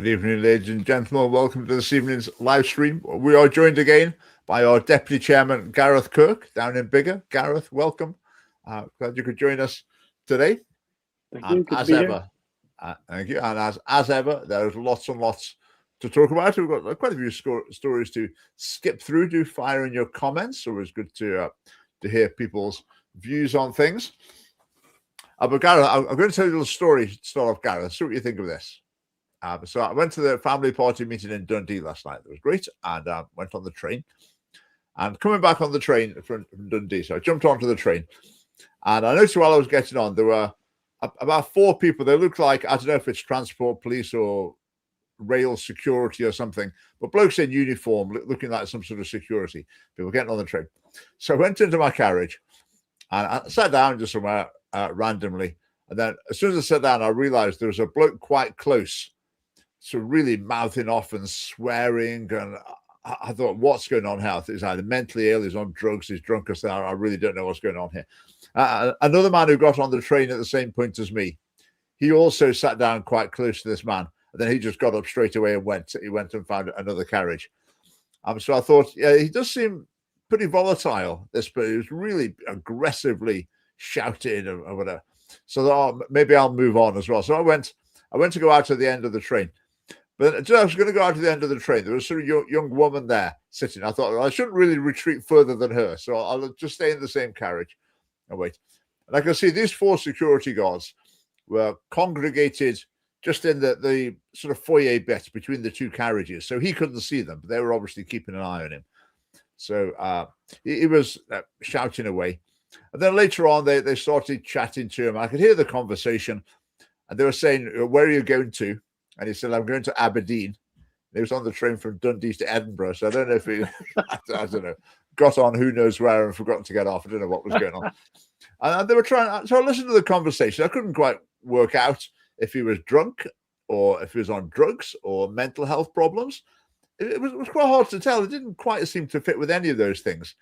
Good evening, ladies and gentlemen. Welcome to this evening's live stream. We are joined again by our Deputy Chairman, Gareth Kirk, down in Biggar. Gareth, welcome. Glad you could join us today. Thank you. Good as to be ever, thank you. And as ever, there's lots and lots to talk about. We've got quite a few stories to skip through. Do fire in your comments. So it's good to hear people's views on things. But Gareth, I'm going to tell you a little story to start off, Gareth. See what you think of this. So I went to the family party meeting in Dundee last night. It was great, and went on the train. And coming back on the train from Dundee, so I jumped onto the train, and I noticed while I was getting on, there were about 4 people. They looked like, I don't know if it's transport police or rail security or something, but blokes in uniform looking like some sort of security. People getting on the train. So I went into my carriage, and I sat down just somewhere randomly. And then as soon as I sat down, I realized there was a bloke quite close. So really mouthing off and swearing, and I thought, what's going on here? He's either mentally ill, he's on drugs, he's drunk, or something. I really don't know what's going on here. Another man who got on the train at the same point as me, he also sat down quite close to this man, and then he just got up straight away and went. He went and found another carriage. So I thought, yeah, he does seem pretty volatile, this, but he was really aggressively shouting or whatever. So maybe I'll move on as well. So I went to go out to the end of the train. But I was going to go out to the end of the train. There was a sort of young woman there sitting. I thought, well, I shouldn't really retreat further than her. So I'll just stay in the same carriage and wait. And I can see these 4 security guards were congregated just in the sort of foyer bit between the 2 carriages. So he couldn't see them, but they were obviously keeping an eye on him. So he was shouting away. And then later on, they started chatting to him. I could hear the conversation. And they were saying, where are you going to? And he said, I'm going to Aberdeen. He was on the train from Dundee to Edinburgh. So I don't know if he, I don't know, got on who knows where and forgotten to get off. I don't know what was going on. And they were trying, so I listened to the conversation. I couldn't quite work out if he was drunk or if he was on drugs or mental health problems. It was quite hard to tell. It didn't quite seem to fit with any of those things.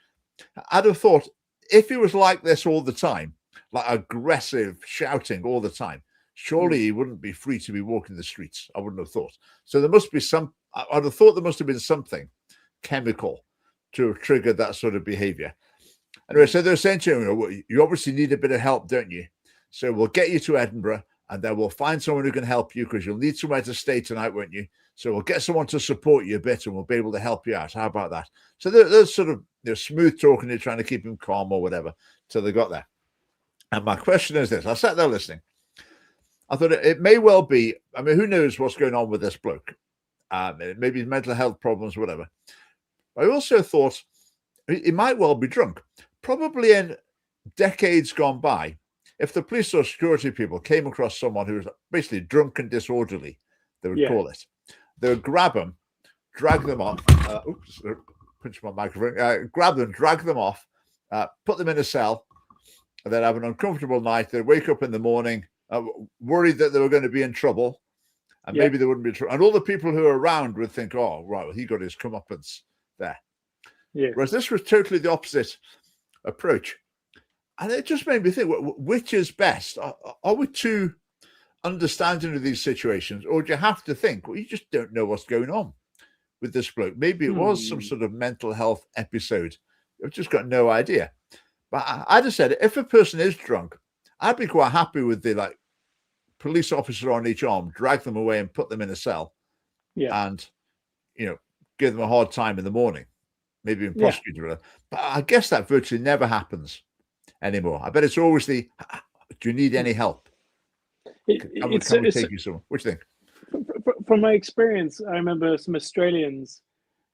I'd have thought if he was like this all the time, like aggressive shouting all the time, surely he wouldn't be free to be walking the streets. I wouldn't have thought. So there must be I'd have thought there must have been something chemical to have triggered that sort of behavior. Anyway, so they're saying to him, well, you obviously need a bit of help, don't you? So we'll get you to Edinburgh and then we'll find someone who can help you because you'll need somewhere to stay tonight, won't you? So we'll get someone to support you a bit and we'll be able to help you out. How about that? So they're sort of smooth talking, they're trying to keep him calm or whatever till they got there. And my question is this. I sat there listening. I thought it may well be, I mean, who knows what's going on with this bloke? Maybe mental health problems, whatever. I also thought he might well be drunk. Probably in decades gone by, if the police or security people came across someone who was basically drunk and disorderly, they would call it. They would grab them, drag them off. Oops, pinch my microphone. Grab them, drag them off, put them in a cell, and then have an uncomfortable night. They'd wake up in the morning, worried that they were going to be in trouble, and maybe they wouldn't be trouble. And all the people who are around would think, oh, right, well, he got his comeuppance there. Yeah. Whereas this was totally the opposite approach. And it just made me think, which is best? Are we too understanding of these situations? Or do you have to think, well, you just don't know what's going on with this bloke? Maybe it was some sort of mental health episode. I've just got no idea. But I just said, if a person is drunk, I'd be quite happy with the police officer on each arm, drag them away and put them in a cell. Yeah. And, give them a hard time in the morning, maybe even prosecute them. But I guess that virtually never happens anymore. I bet it's always do you need any help? Can we take you somewhere? What do you think? From my experience, I remember some Australians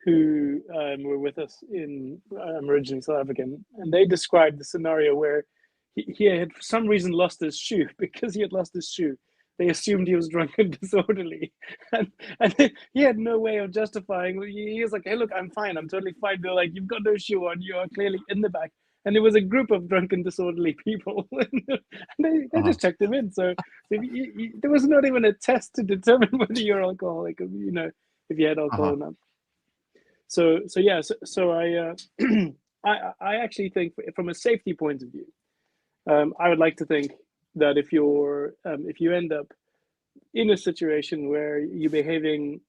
who were with us I'm originally South African, and they described the scenario where he had for some reason lost his shoe. Because he had lost his shoe, they assumed he was drunk and disorderly, and he had no way of justifying. He was like, "Hey, look, I'm fine. I'm totally fine." They're like, "You've got no shoe on. You are clearly in the back." And it was a group of drunken, disorderly people, and they just checked him in. So there was not even a test to determine whether you're alcoholic, if you had alcohol or not. So I actually think, from a safety point of view, I would like to think that if you end up in a situation where you're behaving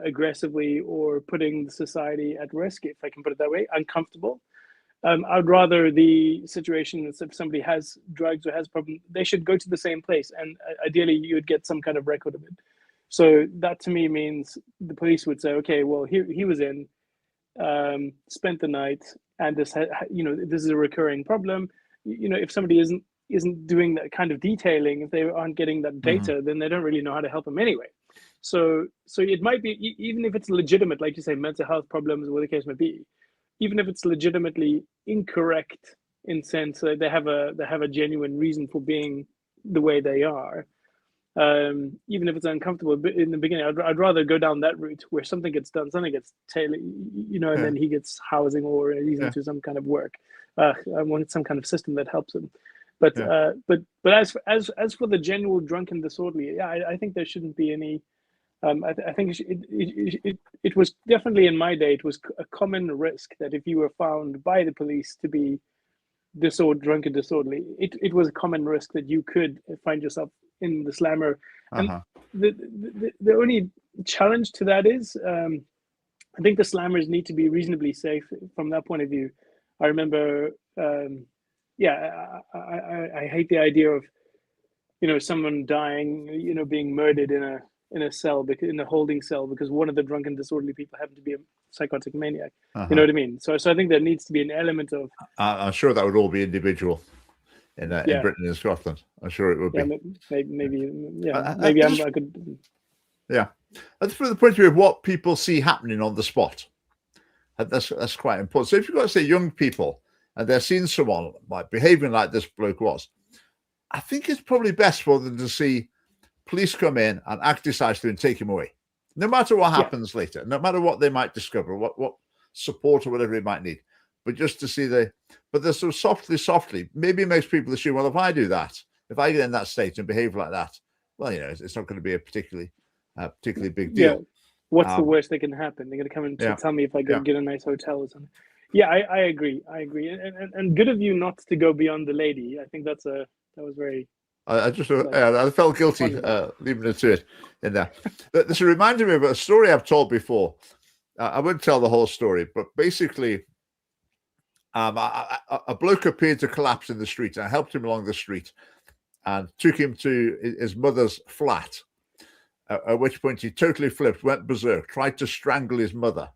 aggressively or putting society at risk, if I can put it that way, uncomfortable. I'd rather the situation is if somebody has drugs or has problem, they should go to the same place, and ideally you would get some kind of record of it. So that to me means the police would say, okay, well, he was in, spent the night, and this this is a recurring problem. If somebody isn't doing that kind of detailing, if they aren't getting that data, then they don't really know how to help them anyway. So it might be, even if it's legitimate, like you say, mental health problems, or the case may be, even if it's legitimately incorrect in sense that they have a genuine reason for being the way they are, even if it's uncomfortable in the beginning, I'd rather go down that route where something gets done, something gets tailored, and then he gets housing or he's into some kind of work. I want some kind of system that helps him. But as for the general drunken disorderly, I think there shouldn't be any. I think it was definitely, in my day, it was a common risk that if you were found by the police to be drunken disorderly, it was a common risk that you could find yourself in the slammer. And the only challenge to that is, I think the slammers need to be reasonably safe from that point of view. I remember, I hate the idea of, someone dying, being murdered in a cell, in a holding cell, because one of the drunken disorderly people happened to be a psychotic maniac. You know what I mean? So I think there needs to be an element of. I'm sure that would all be individual in Britain and Scotland. I'm sure it would be. Maybe I could. Yeah, that's from the point of view of what people see happening on the spot. That's quite important. So if you've got to say young people and they're seeing someone like behaving like this bloke was, I think it's probably best for them to see police come in and act decisively and take him away, no matter what happens later, no matter what they might discover, what support or whatever he might need. But just to see but they're so softly, maybe it makes people assume, well, if I do that, if I get in that state and behave like that, well, it's not going to be a particularly big deal. Yeah. What's the worst that can happen? They're going to come and tell me if I get a nice hotel or something. Yeah, I agree. And good of you not to go beyond the lady. I think that was very. I felt guilty leaving it to it in there. This reminded me of a story I've told before. I wouldn't tell the whole story, but basically, a bloke appeared to collapse in the street. I helped him along the street and took him to his mother's flat, at which point he totally flipped, went berserk, tried to strangle his mother.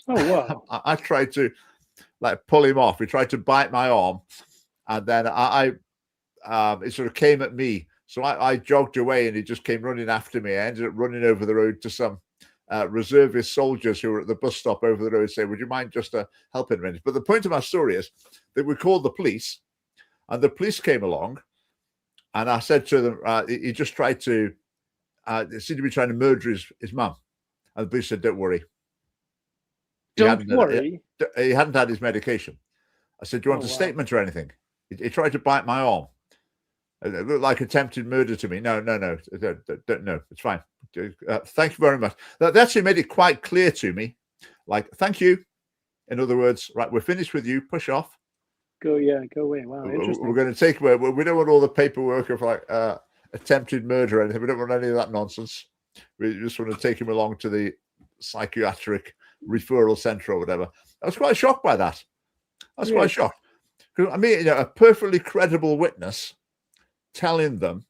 Oh, wow. I tried to pull him off. He tried to bite my arm, and then it sort of came at me. So I jogged away and he just came running after me. I ended up running over the road to some reservist soldiers who were at the bus stop over the road, saying, would you mind just helping a minute? But the point of my story is that we called the police, and the police came along, and I said to them, he just tried to, they seemed to be trying to murder his mum. And the police said, don't worry. Don't worry. He hadn't had his medication. I said, do you want a statement or anything? He tried to bite my arm. It looked like attempted murder to me. No, it's fine. Thank you very much. That actually made it quite clear to me. Like, thank you. In other words, right, we're finished with you. Push off. Go away. Wow, interesting. We're going to take away. We don't want all the paperwork of attempted murder or anything. We don't want any of that nonsense. We just want to take him along to the psychiatric referral centre or whatever. I was quite shocked by that. I was quite shocked. Because I mean, a perfectly credible witness telling them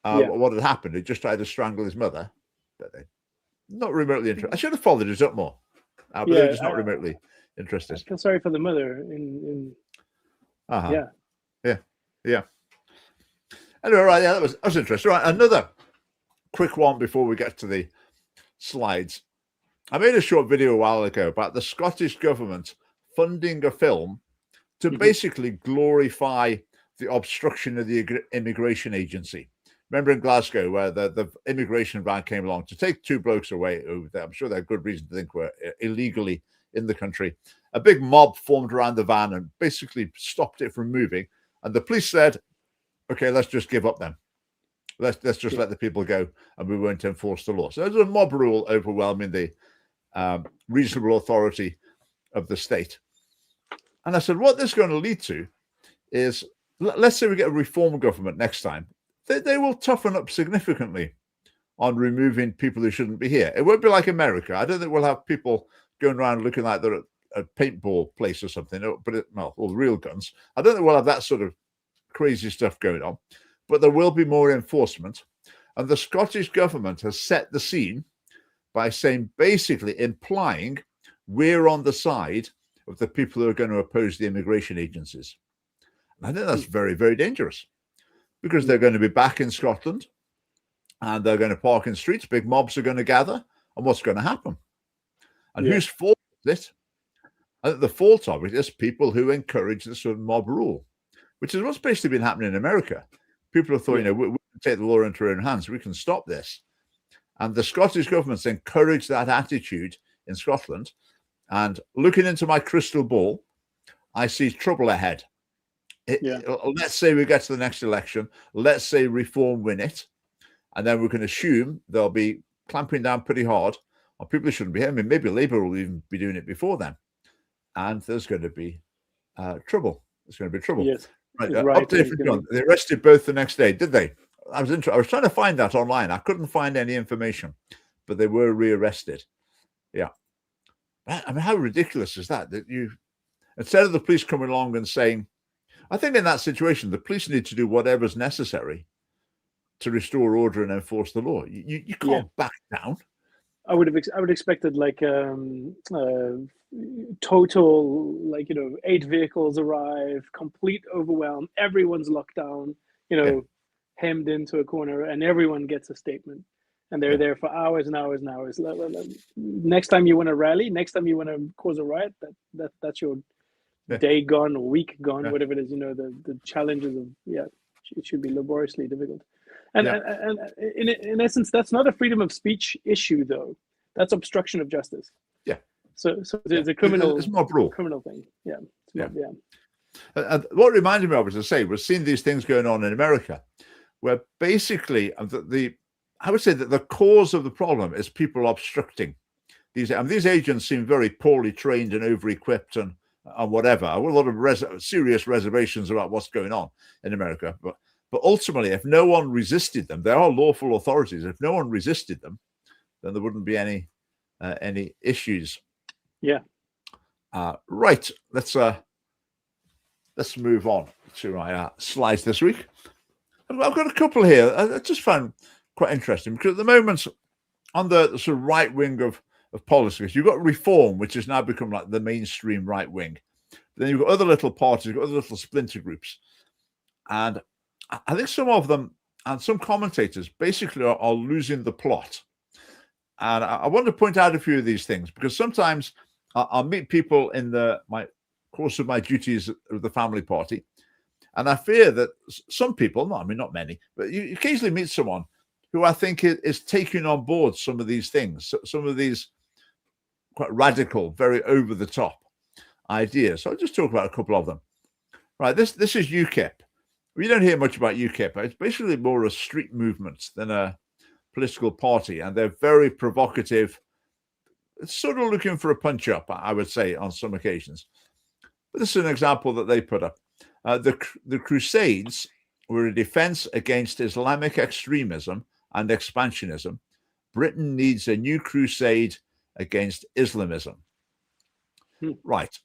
what had happened. He just tried to strangle his mother. But they not remotely interested. I should have followed it up more. But they were just not remotely interested. I feel sorry for the mother. Yeah. Anyway, right, that was interesting. Right, another quick one before we get to the slides. I made a short video a while ago about the Scottish government funding a film to basically glorify the obstruction of the immigration agency. Remember in Glasgow where the immigration van came along to take two blokes away who I'm sure they had good reason to think were illegally in the country. A big mob formed around the van and basically stopped it from moving. And the police said, okay, let's just give up then. Let's just let the people go and we won't enforce the law. So there's a mob rule overwhelming the reasonable authority of the state. And I said, what this is going to lead to is, let's say we get a reform government next time, they will toughen up significantly on removing people who shouldn't be here. It won't be like America. I don't think we'll have people going around looking like they're at a paintball place or something, but all real guns. I don't think we'll have that sort of crazy stuff going on, but there will be more enforcement. And the Scottish government has set the scene by saying, basically implying we're on the side of the people who are going to oppose the immigration agencies. And I think that's very, very dangerous, because they're going to be back in Scotland and they're going to park in streets. Big mobs are going to gather. And what's going to happen? And whose fault is it? I think the fault of it is people who encourage the sort of mob rule, which is what's basically been happening in America. People have thought, we can take the law into our own hands. We can stop this. And the Scottish government's encouraged that attitude in Scotland. And looking into my crystal ball, I see trouble ahead. Let's say we get to the next election. Let's say Reform win it. And then we can assume they'll be clamping down pretty hard on people who shouldn't be here. I mean, maybe Labour will even be doing it before then. And there's going to be trouble. There's going to be trouble. Yes. Right. Update from John. They arrested both the next day, did they? I was trying to find that online. I couldn't find any information, but they were rearrested. Yeah. I mean, how ridiculous is that? That you, instead of the police coming along and saying, I think in that situation, the police need to do whatever's necessary to restore order and enforce the law. You can't back down. I would have expected like total, like, 8 vehicles arrive, complete overwhelm, everyone's locked down, hemmed into a corner, and everyone gets a statement, and they're there for hours and hours and hours. Next time you want to rally, next time you want to cause a riot, that's your day gone or week gone, whatever it is. The challenges of it should be laboriously difficult. And in essence, that's not a freedom of speech issue, though. That's obstruction of justice. Yeah. So there's a criminal. It's mob rule. Criminal thing. Yeah. What reminded me of, as I say, was seeing these things going on in America, where basically I would say that the cause of the problem is people obstructing. These agents seem very poorly trained and over-equipped and whatever. I have a lot of serious reservations about what's going on in America, but ultimately, if no one resisted them, they are lawful authorities. If no one resisted them, then there wouldn't be any issues. Yeah. Right. Let's move on to my slides this week. I've got a couple here I just found quite interesting, because at the moment, on the sort of right wing of politics, you've got Reform, which has now become like the mainstream right wing. Then you've got other little parties, you've got other little splinter groups, and I think some of them and some commentators basically are losing the plot. And I want to point out a few of these things, because sometimes I'll meet people in my course of my duties of the family party, and I fear that some people, not many, but you occasionally meet someone who I think is taking on board some of these things, some of these quite radical, very over-the-top ideas. So I'll just talk about a couple of them. Right, this is UKIP. We don't hear much about UKIP. It's basically more a street movement than a political party, and they're very provocative. It's sort of looking for a punch-up, I would say, on some occasions. But this is an example that they put up. The Crusades were a defense against Islamic extremism and expansionism. Britain needs a new crusade against Islamism. Right.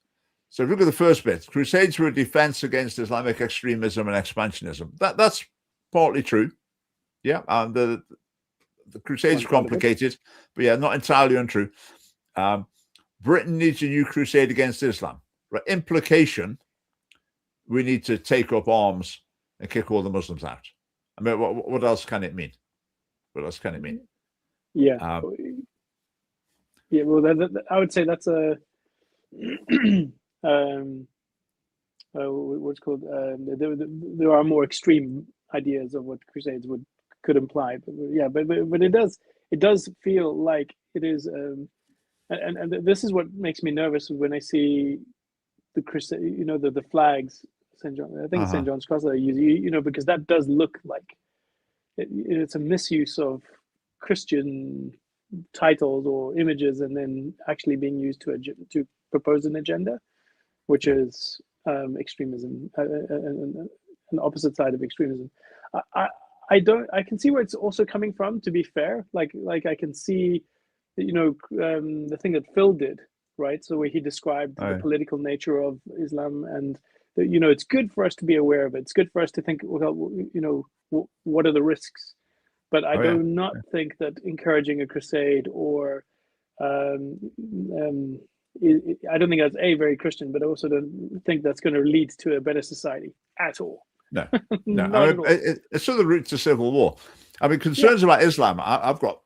So if you look at the first bit, Crusades were a defense against Islamic extremism and expansionism. That's partly true. Yeah. And the Crusades are complicated, but not entirely untrue. Britain needs a new crusade against Islam. Right. Implication, we need to take up arms and kick all the Muslims out. I mean, what else can it mean? What else can it mean? Yeah. Well, I would say that's a what's called. There are more extreme ideas of what crusades could imply, but it does feel like it is, and this is what makes me nervous when I see the crusade. The flags, St. John. I think it's St. John's Cross that I use. Because that does look like it's a misuse of Christian titles or images, and then actually being used to propose an agenda, which is extremism, an opposite side of extremism. I can see where it's also coming from, to be fair. Like I can see, the thing that Phil did, right? So where he described the I, political nature of Islam, and it's good for us to be aware of it. It's good for us to think, well, what are the risks? But I oh yeah. do not think that encouraging a crusade or um, um, I don't think that's very Christian, but I also don't think that's going to lead to a better society at all. No, no. Not I at mean, all. it's sort of the route to civil war. I mean, Yeah, concerns about Islam. I've got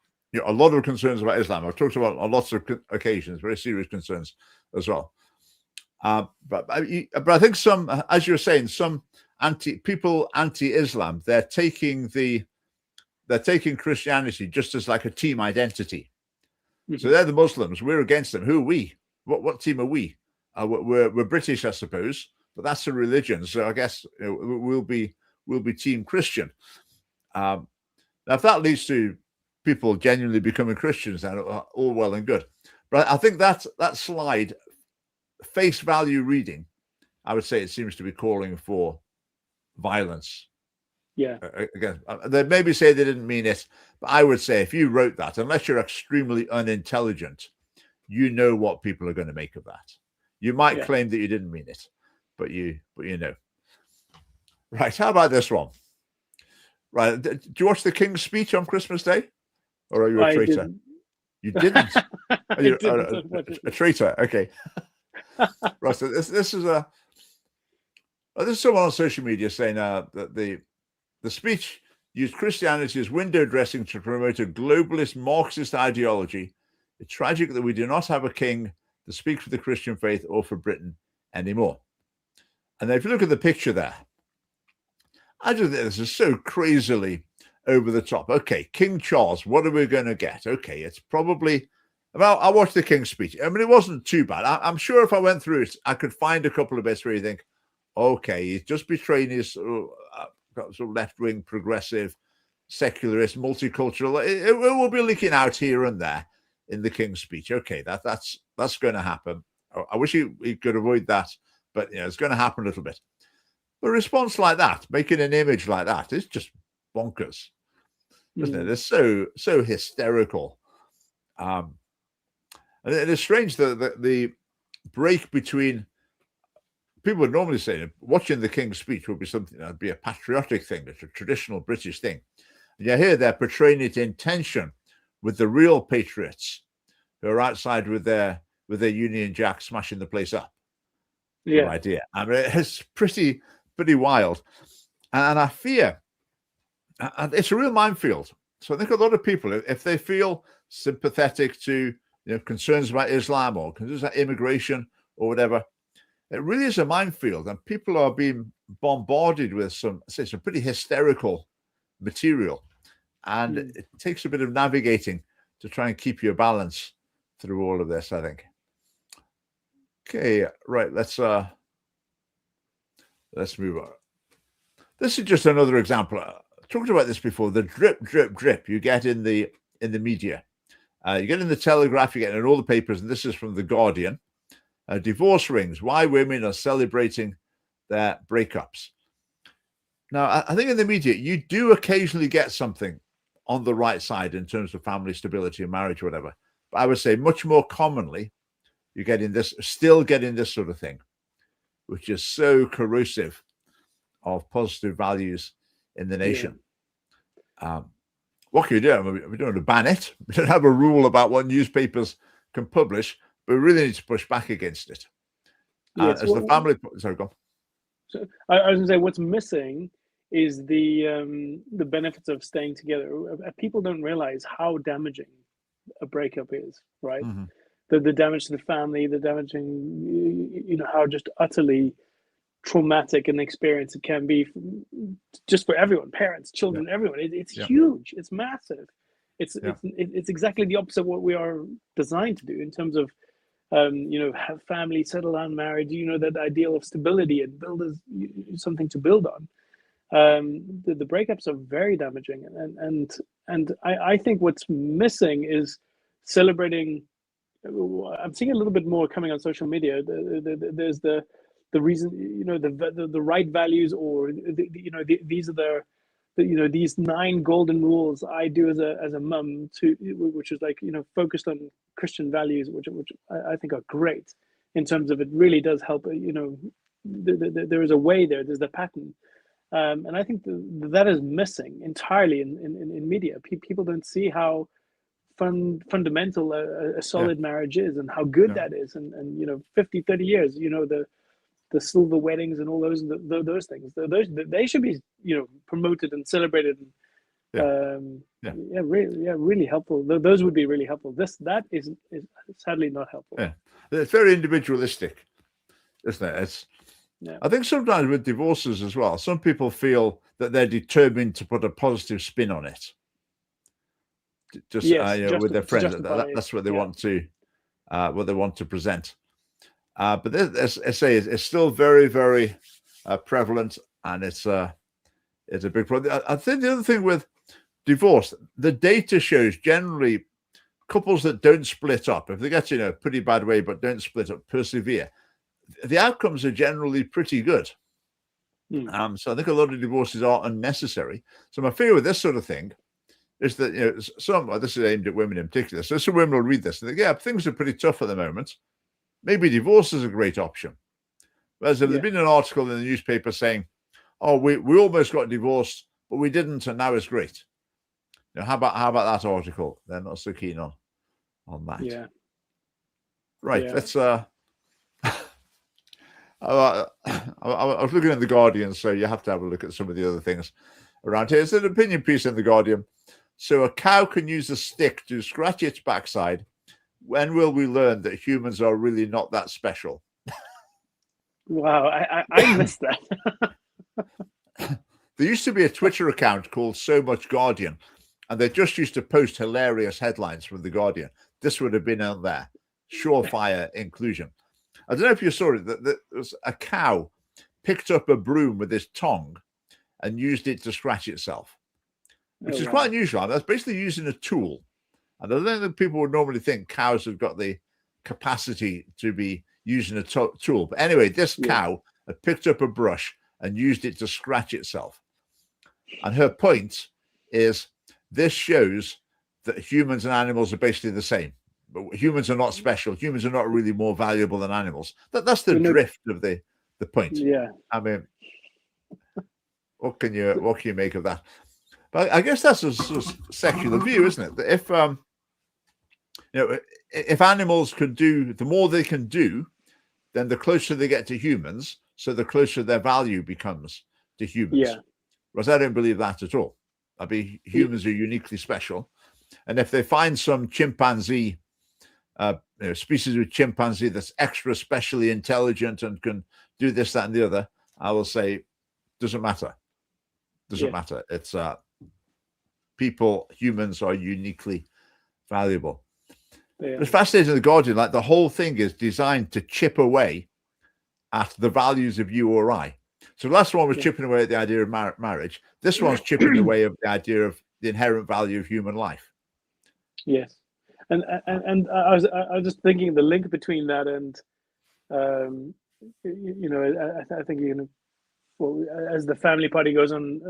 a lot of concerns about Islam. I've talked about on lots of occasions, very serious concerns as well. But I think some, as you're saying, some anti-Islam, they're taking Christianity just as like a team identity. So they're the Muslims. We're against them. Who are we? What team are we? We're British, I suppose, but that's a religion. So I guess we'll be Team Christian. Now, if that leads to people genuinely becoming Christians, then all well and good. But I think that slide, face value reading, I would say it seems to be calling for violence. yeah, Again, they maybe say they didn't mean it, but I would say if you wrote that, unless you're extremely unintelligent, you know what people are going to make of that. You might yeah. claim that you didn't mean it, but you know. Right? How about this one? Right? Do you watch the King's speech on Christmas Day, or are you a I traitor? didn't. You didn't. I Are you didn't. a traitor? Okay. Right. So this is someone on social media saying that the speech used Christianity as window dressing to promote a globalist Marxist ideology. It's tragic that we do not have a king to speak for the Christian faith or for Britain anymore. And if you look at the picture there, I just think this is so crazily over the top. Okay, King Charles, what are we going to get? Okay, it's probably. Well, I watched the King's speech. I mean, it wasn't too bad. I'm sure if I went through it, I could find a couple of bits where you think, okay, he's just betraying his sort of left-wing, progressive, secularist, multicultural. It will be leaking out here and there in the King's speech. Okay, that's going to happen. I wish he could avoid that, but it's going to happen a little bit. A response like that, making an image like that, is just bonkers, isn't it? It's so hysterical. And it is strange that the break between people would normally say watching the King's speech would be something that'd be a patriotic thing, it's a traditional British thing. And you hear they're portraying it in tension with the real patriots who are outside with their Union Jack smashing the place up. Yeah. Idea. I mean, it's pretty wild, and I fear it's a real minefield. So I think a lot of people, if they feel sympathetic to concerns about Islam or concerns about immigration or whatever, it really is a minefield, and people are being bombarded with some pretty hysterical material, and it takes a bit of navigating to try and keep your balance through all of this, I think. Okay, right. Let's move on. This is just another example. I talked about this before. The drip, drip, drip you get in the media. You get in the Telegraph, you get in all the papers, and this is from The Guardian. Divorce rings, why women are celebrating their breakups. Now, I think in the media, you do occasionally get something on the right side in terms of family stability and marriage or whatever. But I would say much more commonly, you're still getting this sort of thing, which is so corrosive of positive values in the nation. Yeah. What can you do? I mean, we don't want to ban it. We don't have a rule about what newspapers can publish, but we really need to push back against it. Yes, as the family... Sorry, go on. So I was going to say, what's missing is the benefits of staying together. People don't realize how damaging a breakup is, right? Mm-hmm. The damage to the family, the damaging, how just utterly traumatic an experience it can be just for everyone, parents, children, everyone. It's huge. It's massive. It's exactly the opposite of what we are designed to do in terms of have family, settle down, married, that ideal of stability and build something to build on. The breakups are very damaging, and I think what's missing is celebrating. I'm seeing a little bit more coming on social media. There's the reason, the right values, or these are these 9 golden rules I do as a mum, which is like, focused on Christian values, which I think are great in terms of, it really does help. There is a way there. There's the pattern, and I think that is missing entirely in media. People don't see how fundamental a solid marriage is, and how good that is, and 50, 30 years, the silver weddings and all those things. They should be promoted and celebrated. Really helpful. Those would be really helpful. That is sadly not helpful. Yeah, it's very individualistic, isn't it? I think sometimes with divorces as well, some people feel that they're determined to put a positive spin on it. With their friends, that's what they want to present. But this, I say, is still very, very prevalent, and it's a big problem. I think the other thing with divorce, the data shows generally couples that don't split up, if they get in a pretty bad way but don't split up, persevere, the outcomes are generally pretty good. So I think a lot of divorces are unnecessary. So my fear with this sort of thing is that this is aimed at women in particular. So some women will read this and think, yeah, things are pretty tough at the moment. Maybe divorce is a great option. Whereas if there'd been an article in the newspaper saying, "Oh, we almost got divorced, but we didn't, and now it's great." How about that article? They're not so keen on that. Yeah. Right. Yeah. Let's. I was looking at the Guardian, so you have to have a look at some of the other things around here. It's an opinion piece in the Guardian. So a cow can use a stick to scratch its backside. When will we learn that humans are really not that special? Wow, I missed that. There used to be a Twitter account called So Much Guardian, and they just used to post hilarious headlines from the Guardian. This would have been on there. Surefire inclusion. I don't know if you saw it. That there was a cow picked up a broom with his tongue and used it to scratch itself, which is quite unusual. That's basically using a tool. And I don't think that people would normally think cows have got the capacity to be using a tool. But anyway, this cow had picked up a brush and used it to scratch itself. And her point is, this shows that humans and animals are basically the same. But humans are not special. Humans are not really more valuable than animals. That's the drift of the point. Yeah. I mean, what can you make of that? But I guess that's a sort of secular view, isn't it? That if animals can do, the more they can do, then the closer they get to humans, so the closer their value becomes to humans. Yeah. Whereas I don't believe that at all. I mean, humans are uniquely special. And if they find some chimpanzee, species of chimpanzee that's extra specially intelligent and can do this, that, and the other, I will say, doesn't matter. Doesn't matter. It's humans are uniquely valuable. Yeah. It's fascinating in the Guardian, like the whole thing is designed to chip away at the values of you or I. So the last one was chipping away at the idea of marriage. This one's chipping away at the idea of the inherent value of human life. Yes. And I was just thinking the link between that and, I think, as the family party goes on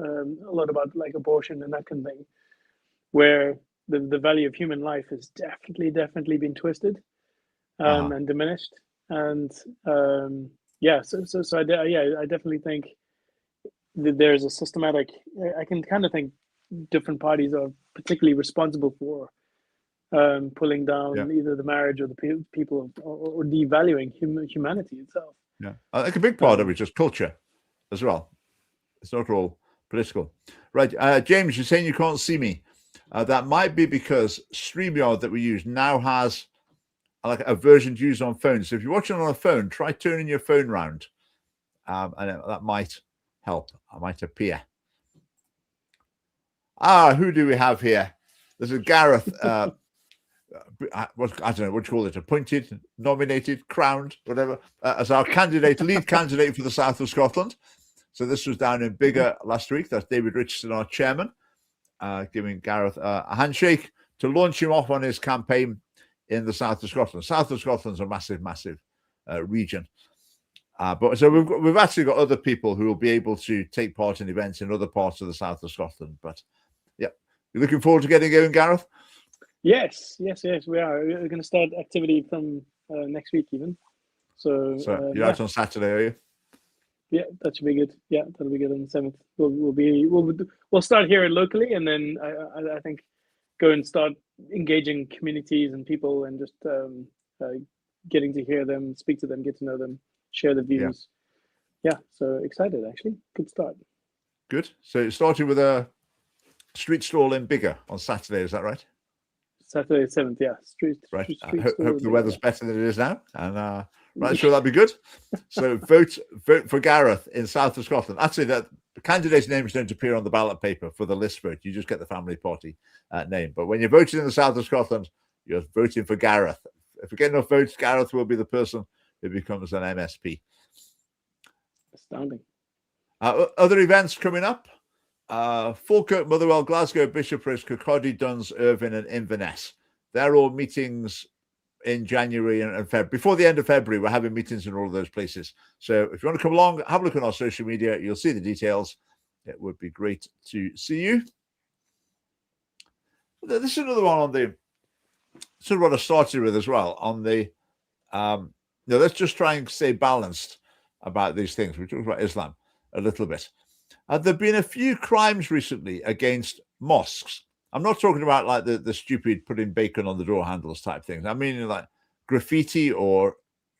a lot about like abortion and that kind of thing, where the value of human life has definitely been twisted and diminished. And I definitely think that there's a systematic, I can kind of think different parties are particularly responsible for pulling down either the marriage or the people or devaluing humanity itself. Yeah, I think a big part of it is just culture as well. It's not all political. Right, James, you're saying you can't see me. That might be because StreamYard that we use now has like a version to use on phones. So if you're watching on a phone, try turning your phone round, and that might help. I might appear. Who do we have here? There's a Gareth. I don't know what you call it, appointed, nominated, crowned, whatever, as our lead candidate for the south of Scotland. So this was down in Biggar last week. That's David Richardson, our chairman, giving Gareth a handshake to launch him off on his campaign in the south of Scotland. South of Scotland's a massive region. But so we've actually got other people who will be able to take part in events in other parts of the south of Scotland. But yeah, you're looking forward to getting going, Gareth? Yes, we are. We're going to start activity from next week even. So you're out on Saturday, are you? Yeah, that should be good. Yeah, that'll be good on the 7th. We'll start here locally, and then I think go and start engaging communities and people, and just getting to hear them, speak to them, get to know them, share the views. Yeah, so excited actually. Good start. Good. So it started with a street stall in Biggar on Saturday. Is that right? Saturday 7th. Yeah, street. Hope the weather's better than it is now, and right, sure, that'd be good. So vote for Gareth in south of Scotland. Actually, the candidates' names don't appear on the ballot paper for the list vote. You just get the family party name. But when you're voting in the south of Scotland, you're voting for Gareth. If we get enough votes, Gareth will be the person who becomes an MSP. Astounding. Other events coming up: Falkirk, Motherwell, Glasgow, Bishopsbridge, Kirkcaldy, Duns, Irvine, and Inverness. They're all meetings in January and February. Before the end of February, we're having meetings in all of those places. So if you want to come along, have a look on our social media. You'll see the details. It would be great to see you. This is another one on the sort of what I started with as well. On the let's just try and stay balanced about these things. We talked about Islam a little bit. There have been a few crimes recently against mosques. I'm not talking about like the stupid putting bacon on the door handles type things. I mean like graffiti or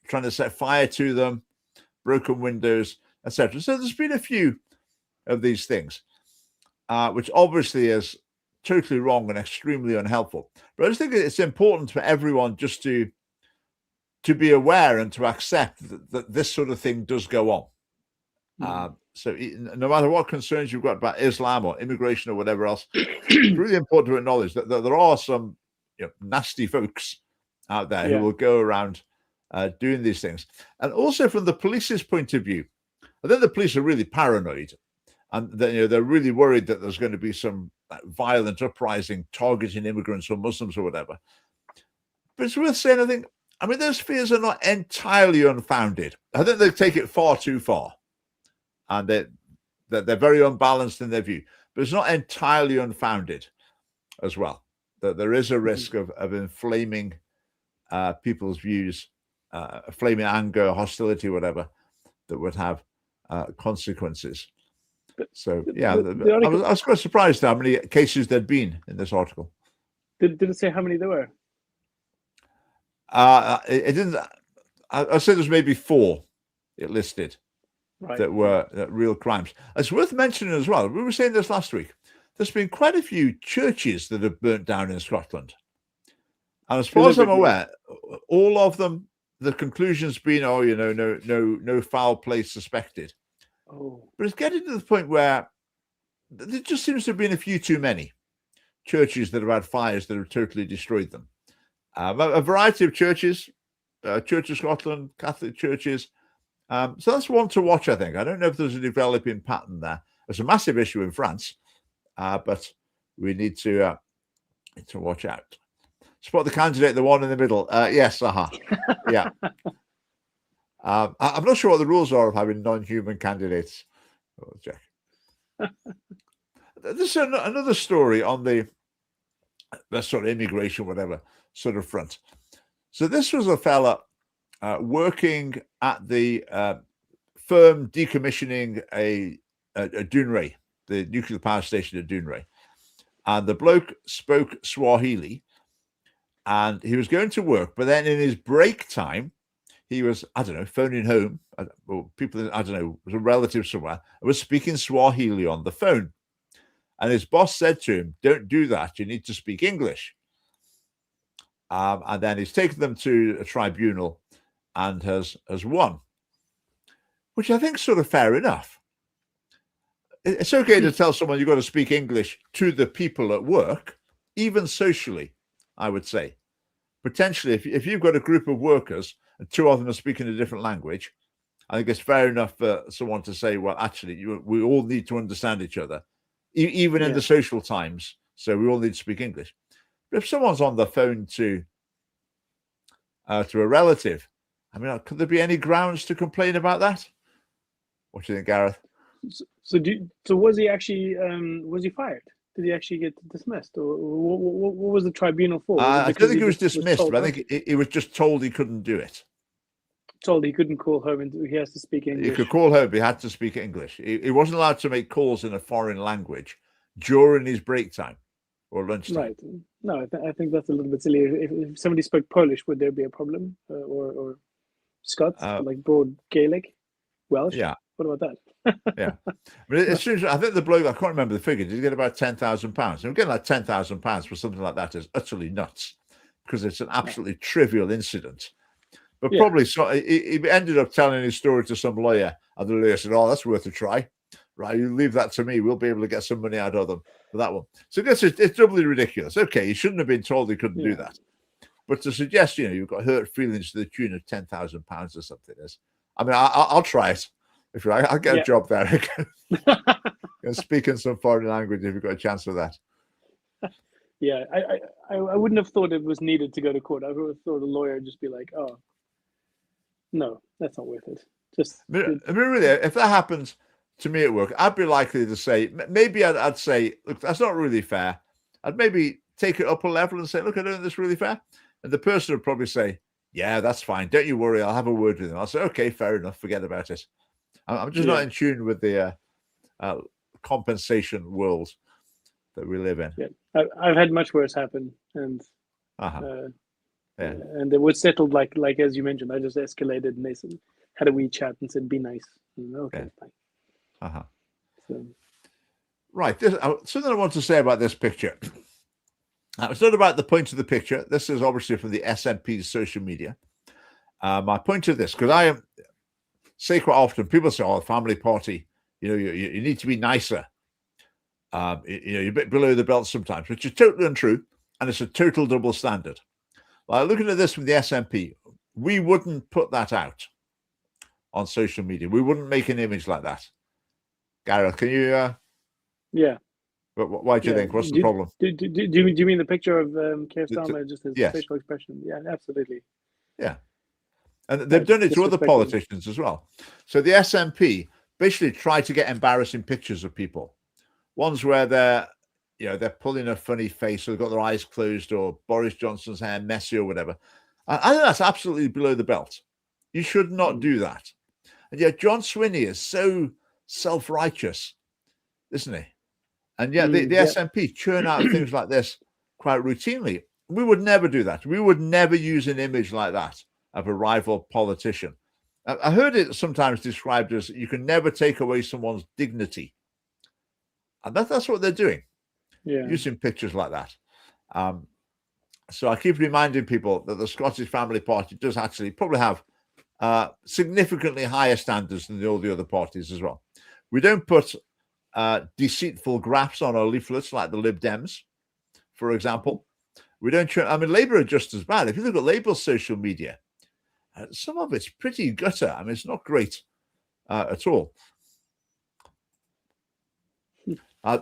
trying to set fire to them, broken windows, etc. So there's been a few of these things, which obviously is totally wrong and extremely unhelpful. But I just think it's important for everyone just to be aware and to accept that this sort of thing does go on. So no matter what concerns you've got about Islam or immigration or whatever else, it's really important to acknowledge that there are some nasty folks out there who will go around doing these things. And also from the police's point of view, I think the police are really paranoid, and they're really worried that there's going to be some violent uprising targeting immigrants or Muslims or whatever. But it's worth saying, I mean, those fears are not entirely unfounded. I think they take it far too far. And they're very unbalanced in their view, but it's not entirely unfounded as well. That there is a risk of inflaming people's views, inflaming anger, hostility, whatever, that would have consequences. So yeah, I was quite surprised how many cases there'd been in this article. Did it say how many there were? It didn't. I said there's maybe 4 it listed. Right. That were real crimes. It's worth mentioning as well, we were saying this last week, there's been quite a few churches that have burnt down in Scotland. And as far as I'm aware, all of them, the conclusion's been, no foul play suspected. Oh. But it's getting to the point where there just seems to have been a few too many churches that have had fires that have totally destroyed them. A variety of churches, Church of Scotland, Catholic churches. So that's one to watch, I think. I don't know if there's a developing pattern there. It's a massive issue in France, but we need to watch out. Spot the candidate, the one in the middle. Yes, yeah. I'm not sure what the rules are of having non-human candidates. I'll check. This is another story on the sort of immigration, whatever sort of front. So this was a fella working at the firm decommissioning a Dounreay, the nuclear power station at Dounreay. And the bloke spoke Swahili and he was going to work, but then in his break time, he was, phoning home, or people, was a relative somewhere, and was speaking Swahili on the phone. And his boss said to him, "Don't do that, you need to speak English." And then he's taken them to a tribunal and has won, which I think is sort of fair enough. It's okay to tell someone you've got to speak English to the people at work, even socially, I would say. Potentially, if you've got a group of workers and 2 of them are speaking a different language, I think it's fair enough for someone to say, well, actually, we all need to understand each other, even in the social times, so we all need to speak English. But if someone's on the phone to a relative I mean, could there be any grounds to complain about that? What do you think, Gareth? So was he actually was he fired? Did he actually get dismissed, or what was the tribunal for? Was it I because don't think he was dismissed, but I off? think he was just told he couldn't do it. Told he couldn't call home and he has to speak English. He could call home, but he had to speak English. He wasn't allowed to make calls in a foreign language during his break time or lunchtime. Right. No, I think that's a little bit silly. If somebody spoke Polish, would there be a problem? Or Scots, like broad Gaelic, Welsh? Yeah. What about that? Yeah, but it's true. I think the bloke, I can't remember the figure, did he get about £10,000? And getting like £10,000 for something like that is utterly nuts, because it's an absolutely trivial incident. But probably so, he ended up telling his story to some lawyer, and the lawyer said, "Oh, that's worth a try. Right, you leave that to me. We'll be able to get some money out of them for that one." So it's doubly ridiculous. Okay, he shouldn't have been told he couldn't do that. But to suggest, you've got hurt feelings to the tune of £10,000 or something is, I mean, I'll try it. If you like, I'll get a job there. And speak in some foreign language if you've got a chance for that. Yeah, I wouldn't have thought it was needed to go to court. I would have thought a lawyer would just be like, "Oh, no, that's not worth it." I mean, really, if that happens to me at work, I'd be likely to say, maybe I'd say, "Look, that's not really fair." I'd maybe take it up a level and say, "Look, I don't think this really fair." And the person would probably say, "Yeah, that's fine. Don't you worry. I'll have a word with him." I'll say, "Okay, fair enough. Forget about it." I'm just not in tune with the compensation world that we live in. Yeah, I've had much worse happen, and and it was settled like as you mentioned. I just escalated, and they had a wee chat and said, "Be nice." And, okay, fine. So. Right. Something I want to say about this picture. It's not about the point of the picture. This is obviously from the SNP's social media. My point of this, because I say quite often, people say, "Oh, family party, you need to be nicer. You're a bit below the belt sometimes," which is totally untrue, and it's a total double standard. Like, looking at this from the SNP, we wouldn't put that out on social media. We wouldn't make an image like that. Gareth, can you? Yeah. Why do you think? What's the problem? Do you mean the picture of Keir Starmer, just his facial expression? Yeah, absolutely. Yeah. And they've done it to other politicians as well. So the SNP basically try to get embarrassing pictures of people. Ones where they're pulling a funny face, or they've got their eyes closed, or Boris Johnson's hair messy or whatever. I think that's absolutely below the belt. You should not do that. And yet John Swinney is so self-righteous, isn't he? And yet the SNP churn out things like this quite routinely. We would never do that. We would never use an image like that of a rival politician. I heard it sometimes described as you can never take away someone's dignity. And that's what they're doing, using pictures like that. So I keep reminding people that the Scottish Family Party does actually probably have significantly higher standards than all the other parties as well. We don't put deceitful graphs on our leaflets like the Lib Dems, for example. We don't. Labour are just as bad. If you look at Labour's social media, some of it's pretty gutter. I mean, it's not great at all.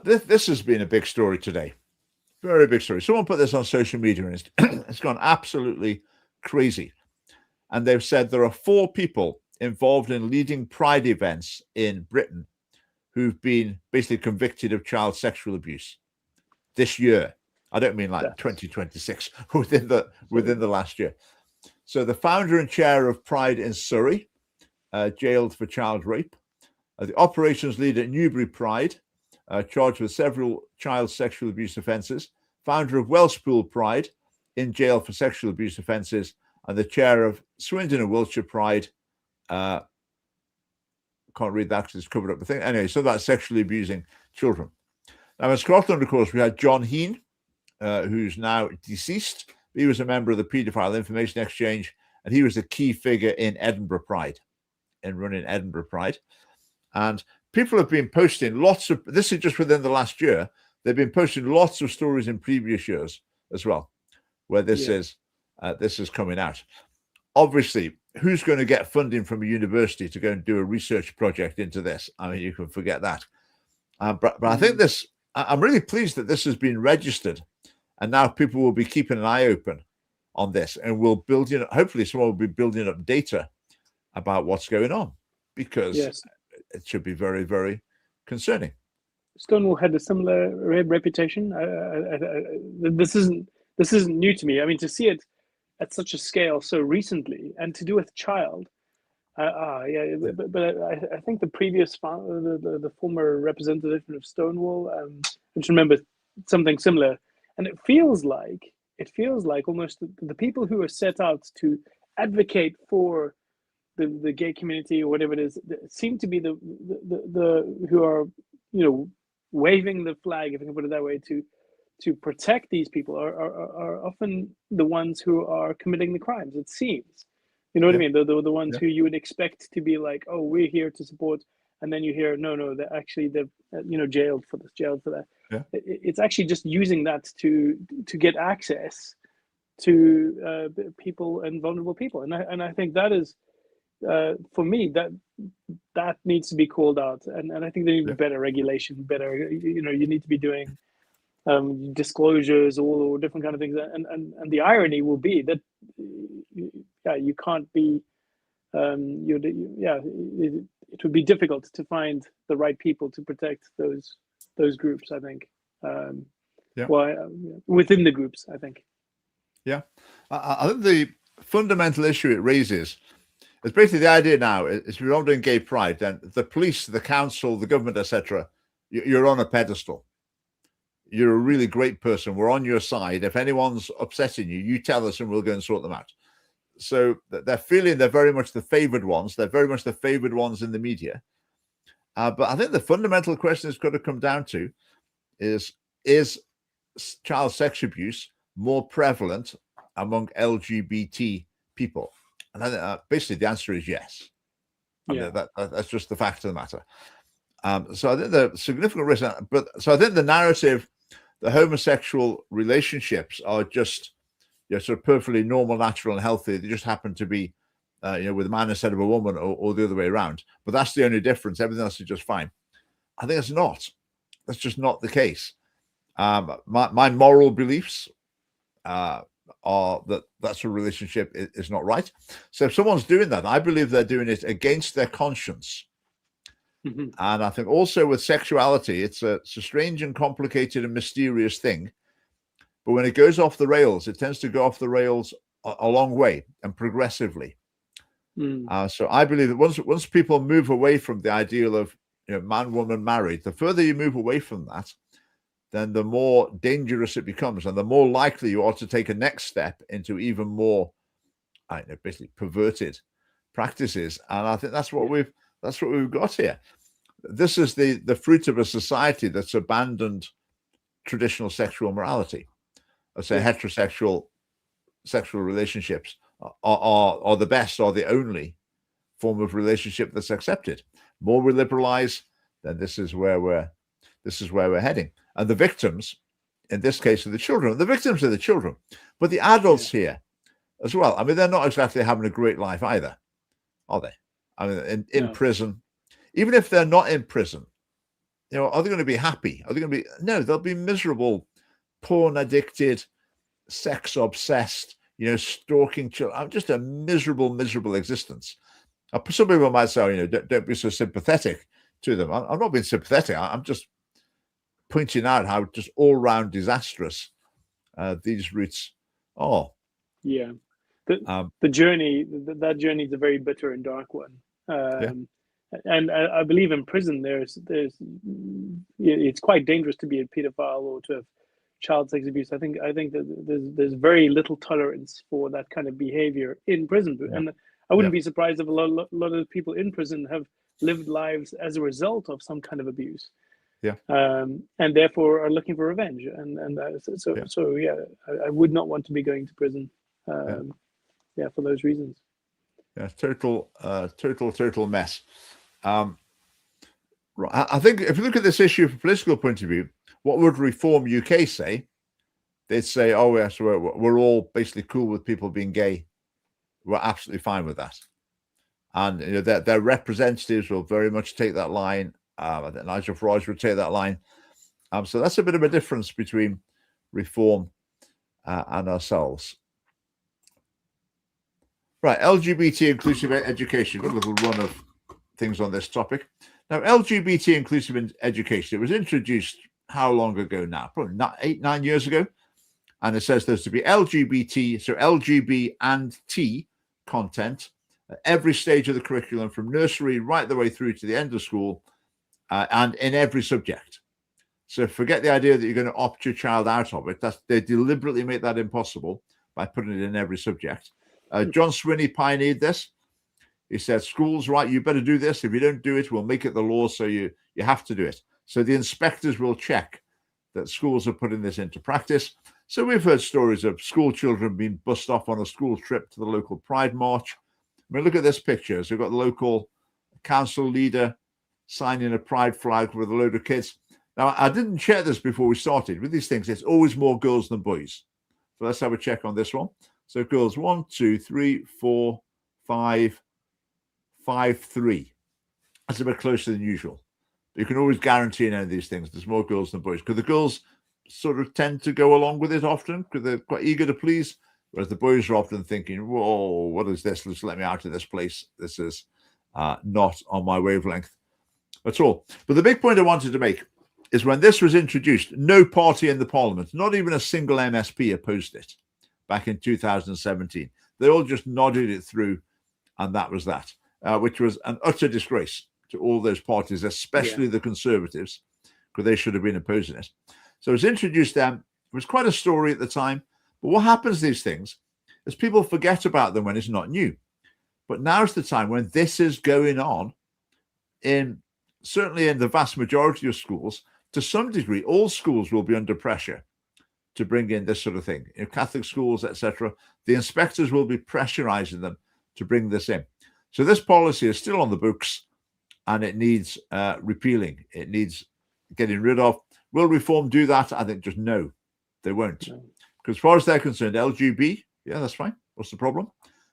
This has been a big story today. Very big story. Someone put this on social media, and it's gone absolutely crazy. And they've said there are 4 people involved in leading Pride events in Britain who've been basically convicted of child sexual abuse this year. I don't mean like 2026, within the last year. So the founder and chair of Pride in Surrey, jailed for child rape. The operations lead at Newbury Pride, charged with several child sexual abuse offences. Founder of Welshpool Pride, in jail for sexual abuse offences. And the chair of Swindon and Wiltshire Pride, can't read that because it's covered up the thing. Anyway, so that's sexually abusing children. Now in Scotland, of course, we had John Heen, who's now deceased. He was a member of the Paedophile Information Exchange, and he was a key figure in Edinburgh Pride, in running Edinburgh Pride. And people have been posting lots of, this is just within the last year, they've been posting lots of stories in previous years as well, where this is coming out. Obviously, who's going to get funding from a university to go and do a research project into this? I mean, you can forget that. But I think I'm really pleased that this has been registered, and now people will be keeping an eye open on this, and we'll build hopefully someone will be building up data about what's going on, because Yes. it should be very, very concerning. Stonewall had a similar reputation. This isn't new to me. I mean, to see it at such a scale so recently, and to do with child. But I think the previous the former representative of Stonewall, I just remember something similar, and it feels like almost the people who are set out to advocate for the gay community or whatever it is seem to be the who are, you know, waving the flag, if I can put it that way, to protect these people are often the ones who are committing the crimes. It seems, you know what I mean? The ones who you would expect to be like, oh, we're here to support, and then you hear, no, they're actually jailed for this, jailed for that. Yeah. It's actually just using that to get access to people and vulnerable people, and I think that is, for me, that needs to be called out, and I think there needs to be better regulation, better, you know, you need to be doing disclosures, all different kind of things, and the irony will be that you can't be it would be difficult to find the right people to protect those groups, I think. Within the groups, I think. Yeah, I think the fundamental issue it raises is basically the idea now is if you're not doing gay pride, then the police, the council, the government, etc., you're on a pedestal. You're a really great person. We're on your side. If anyone's upsetting you, you tell us and we'll go and sort them out. So they're feeling they're very much the favored ones. They're very much the favored ones in the media. But I think the fundamental question it's got to come down to is child sex abuse more prevalent among LGBT people? And I think basically the answer is yes. I mean, that's just the fact of the matter. So I think the significant risk, so I think the narrative, the homosexual relationships are just sort of perfectly normal, natural, and healthy. They just happen to be, with a man instead of a woman, or the other way around. But that's the only difference. Everything else is just fine. I think it's not. That's just not the case. My moral beliefs are that sort of relationship is not right. So if someone's doing that, I believe they're doing it against their conscience. Mm-hmm. And I think also with sexuality, it's a strange and complicated and mysterious thing. But when it goes off the rails, it tends to go off the rails a long way and progressively. So I believe that once people move away from the ideal of man, woman, married, the further you move away from that, then the more dangerous it becomes, and the more likely you are to take a next step into even more, basically perverted practices. And I think that's what we've got here. This is the fruit of a society that's abandoned traditional sexual morality. I say heterosexual sexual relationships are the best, or the only form of relationship that's accepted. More we liberalize, then this is where we're heading. And the victims, in this case, are the children. The victims are the children, but the adults here as well. I mean, they're not exactly having a great life either, are they? I mean, in prison, even if they're not in prison, are they going to be happy? Are they going to be? No, they'll be miserable, porn addicted, sex obsessed, stalking children. Just a miserable existence. Some people might say, don't be so sympathetic to them. I'm not being sympathetic. I'm just pointing out how just all-round disastrous these routes are. Yeah, the journey, that journey is a very bitter and dark one. And I believe in prison it's quite dangerous to be a pedophile or to have child sex abuse. I think that there's very little tolerance for that kind of behavior in prison, and I wouldn't be surprised if a lot of people in prison have lived lives as a result of some kind of abuse. And therefore are looking for revenge, and I would not want to be going to prison. For those reasons. Total mess. I think if you look at this issue from a political point of view, what would Reform UK say? They'd say, "Oh yes, we're all basically cool with people being gay. We're absolutely fine with that." And their representatives will very much take that line. I think Nigel Farage would take that line. So that's a bit of a difference between Reform and ourselves. Right, LGBT inclusive education. Got a little run of things on this topic. Now, LGBT inclusive education, it was introduced how long ago now? Probably not 8-9 years ago. And it says there's to be LGBT, so LGB and T content at every stage of the curriculum, from nursery right the way through to the end of school, and in every subject. So forget the idea that you're going to opt your child out of it. They deliberately make that impossible by putting it in every subject. John Swinney pioneered this. He said, schools, right, you better do this. If you don't do it, we'll make it the law, so you have to do it. So the inspectors will check that schools are putting this into practice. So we've heard stories of school children being bussed off on a school trip to the local Pride March. I mean, look at this picture. So we've got the local council leader signing a Pride flag with a load of kids. Now, I didn't check this before we started. With these things, it's always more girls than boys. So let's have a check on this one. So girls 1, 2, 3, 4, 5, 5, 3. That's a bit closer than usual. You can always guarantee in any of these things there's more girls than boys, because the girls sort of tend to go along with it often because they're quite eager to please, whereas the boys are often thinking, whoa, what is this? Let's let me out of this place. This is not on my wavelength at all. But the big point I wanted to make is when this was introduced, no party in the parliament, not even a single MSP, opposed it back in 2017. They all just nodded it through, and that was that, which was an utter disgrace to all those parties, especially the Conservatives, because they should have been opposing it. So it was introduced then. It was quite a story at the time. But what happens to these things is people forget about them when it's not new. But now's the time when this is going on certainly in the vast majority of schools. To some degree, all schools will be under pressure to bring in this sort of thing. In Catholic schools, etc., the inspectors will be pressurizing them to bring this in. So this policy is still on the books, and it needs repealing. It needs getting rid of. Will Reform do that? I think just no, they won't. Because as far as they're concerned, LGB, yeah, that's fine. What's the problem?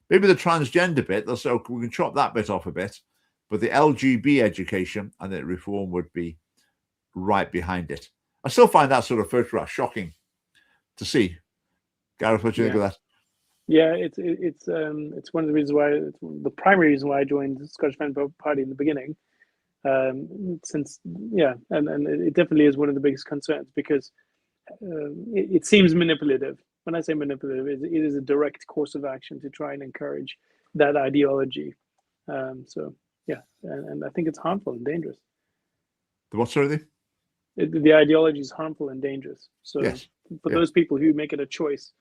Maybe the transgender bit, they'll say, okay, we can chop that bit off a bit. But the LGB education, I think Reform would be right behind it. I still find that sort of photograph shocking to see. Gareth, what do you think of that? Yeah, it's one of the reasons why, the primary reason why I joined the Scottish Friendship Party in the beginning. And it definitely is one of the biggest concerns, because it seems manipulative. When I say manipulative, it is a direct course of action to try and encourage that ideology. And I think it's harmful and dangerous. The what sort of thing? The ideology is harmful and dangerous. So yes. For those people who make it a choice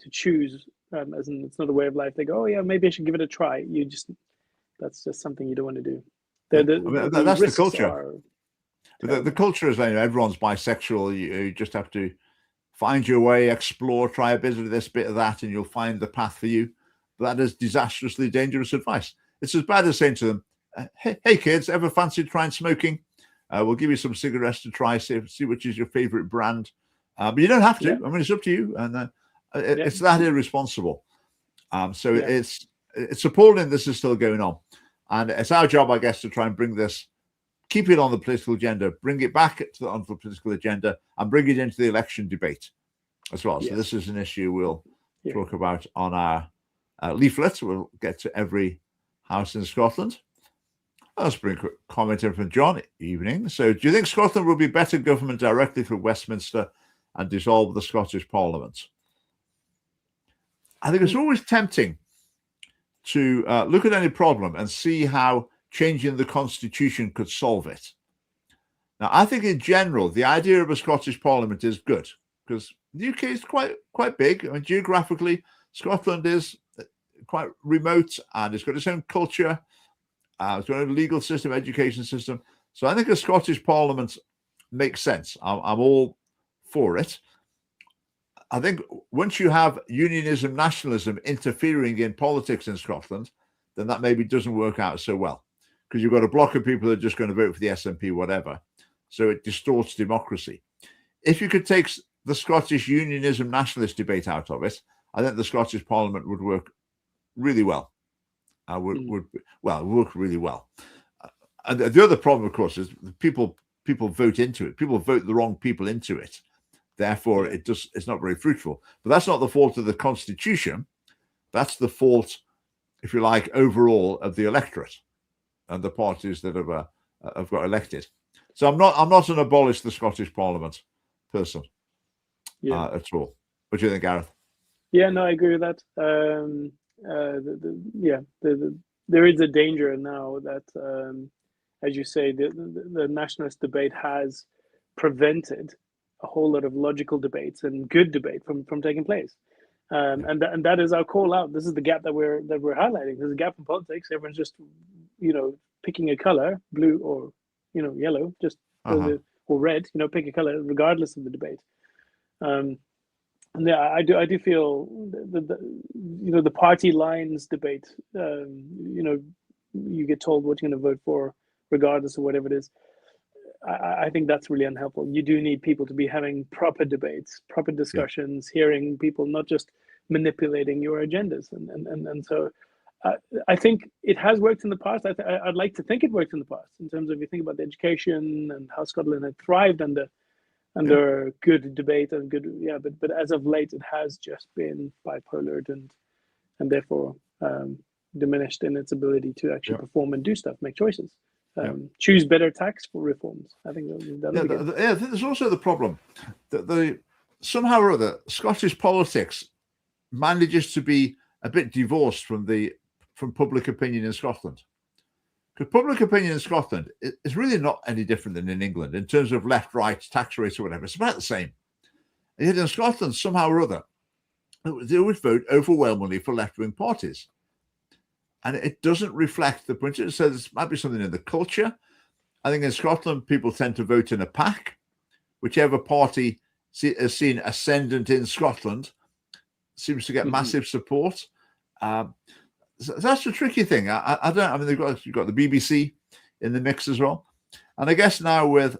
to choose, as in it's not a way of life, they go, oh yeah, maybe I should give it a try. That's just something you don't want to do. That's the culture. The culture is like, everyone's bisexual. You just have to find your way, explore, try a bit of this, bit of that, and you'll find the path for you. But that is disastrously dangerous advice. It's as bad as saying to them, hey kids, ever fancy trying smoking? We'll give you some cigarettes to try, see which is your favorite brand. But you don't have to. I mean, it's up to you. And it's that irresponsible. It's appalling this is still going on. And it's our job, I guess, to try and bring this, keep it on the political agenda, bring it back onto the political agenda, and bring it into the election debate as well. So this is an issue we'll talk about on our leaflet. We'll get to every house in Scotland. Let's bring a quick comment in from John. Evening. So do you think Scotland will be better government directly from Westminster and dissolve the Scottish Parliament? I think it's always tempting to look at any problem and see how changing the constitution could solve it. Now, I think in general, the idea of a Scottish Parliament is good, because the UK is quite big. I mean, geographically, Scotland is quite remote, and it's got its own culture. It's got a legal system, education system. So I think a Scottish Parliament makes sense. I'm all for it. I think once you have unionism, nationalism interfering in politics in Scotland, then that maybe doesn't work out so well, because you've got a block of people that are just going to vote for the SNP, whatever. So it distorts democracy. If you could take the Scottish unionism, nationalist debate out of it, I think the Scottish Parliament would work really well. Work really well. And the other problem, of course, is people vote into it. People vote the wrong people into it. Therefore, it's not very fruitful. But that's not the fault of the Constitution. That's the fault if you like, overall of the electorate and the parties that have got elected. So I'm not an abolish the Scottish Parliament person at all. What do you think, Gareth? Yeah, no, I agree with that. There is a danger now that, as you say, the nationalist debate has prevented a whole lot of logical debates and good debate from taking place. And that is our call out. This is the gap that we're highlighting. There's a gap in politics. Everyone's just, picking a color, blue or yellow, just or red. Pick a color regardless of the debate. And yeah, I do feel the party lines debate. You get told what you're going to vote for, regardless of whatever it is. I think that's really unhelpful. You do need people to be having proper debates, proper discussions, hearing people, not just manipulating your agendas. And so I think it has worked in the past. I'd like to think it worked in the past in terms of, you think about the education and how Scotland had thrived under good debate and good, but as of late, it has just been bipolar and therefore diminished in its ability to actually perform and do stuff, make choices. Choose better tax for reforms. I think that'll be good. There's also the problem that somehow or other Scottish politics manages to be a bit divorced from public opinion in Scotland. Because public opinion in Scotland is really not any different than in England in terms of left, right, tax rates or whatever. It's about the same. And yet in Scotland, somehow or other, they always vote overwhelmingly for left-wing parties. And it doesn't reflect the principle. So there might be something in the culture. I think in Scotland, people tend to vote in a pack. Whichever party is seen ascendant in Scotland seems to get massive support. So that's the tricky thing. You've got the BBC in the mix as well. And I guess now with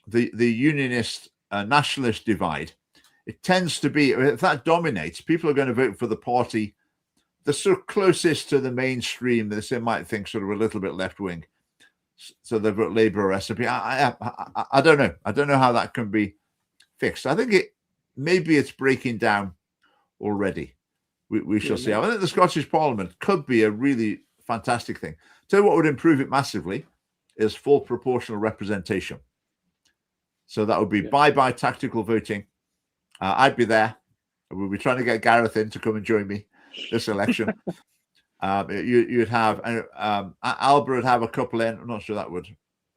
the unionist nationalist divide, it tends to be, if that dominates, people are going to vote for the party that's sort of closest to the mainstream that they might think sort of a little bit left wing. So they vote Labour or SNP. I don't know. I don't know how that can be fixed. I think maybe it's breaking down already. We shall see. I think the Scottish Parliament could be a really fantastic thing. Tell you what would improve it massively is full proportional representation. So that would be bye-bye tactical voting. I'd be there. We'll be trying to get Gareth in to come and join me this election. You'd have Albert would have a couple in. I'm not sure that would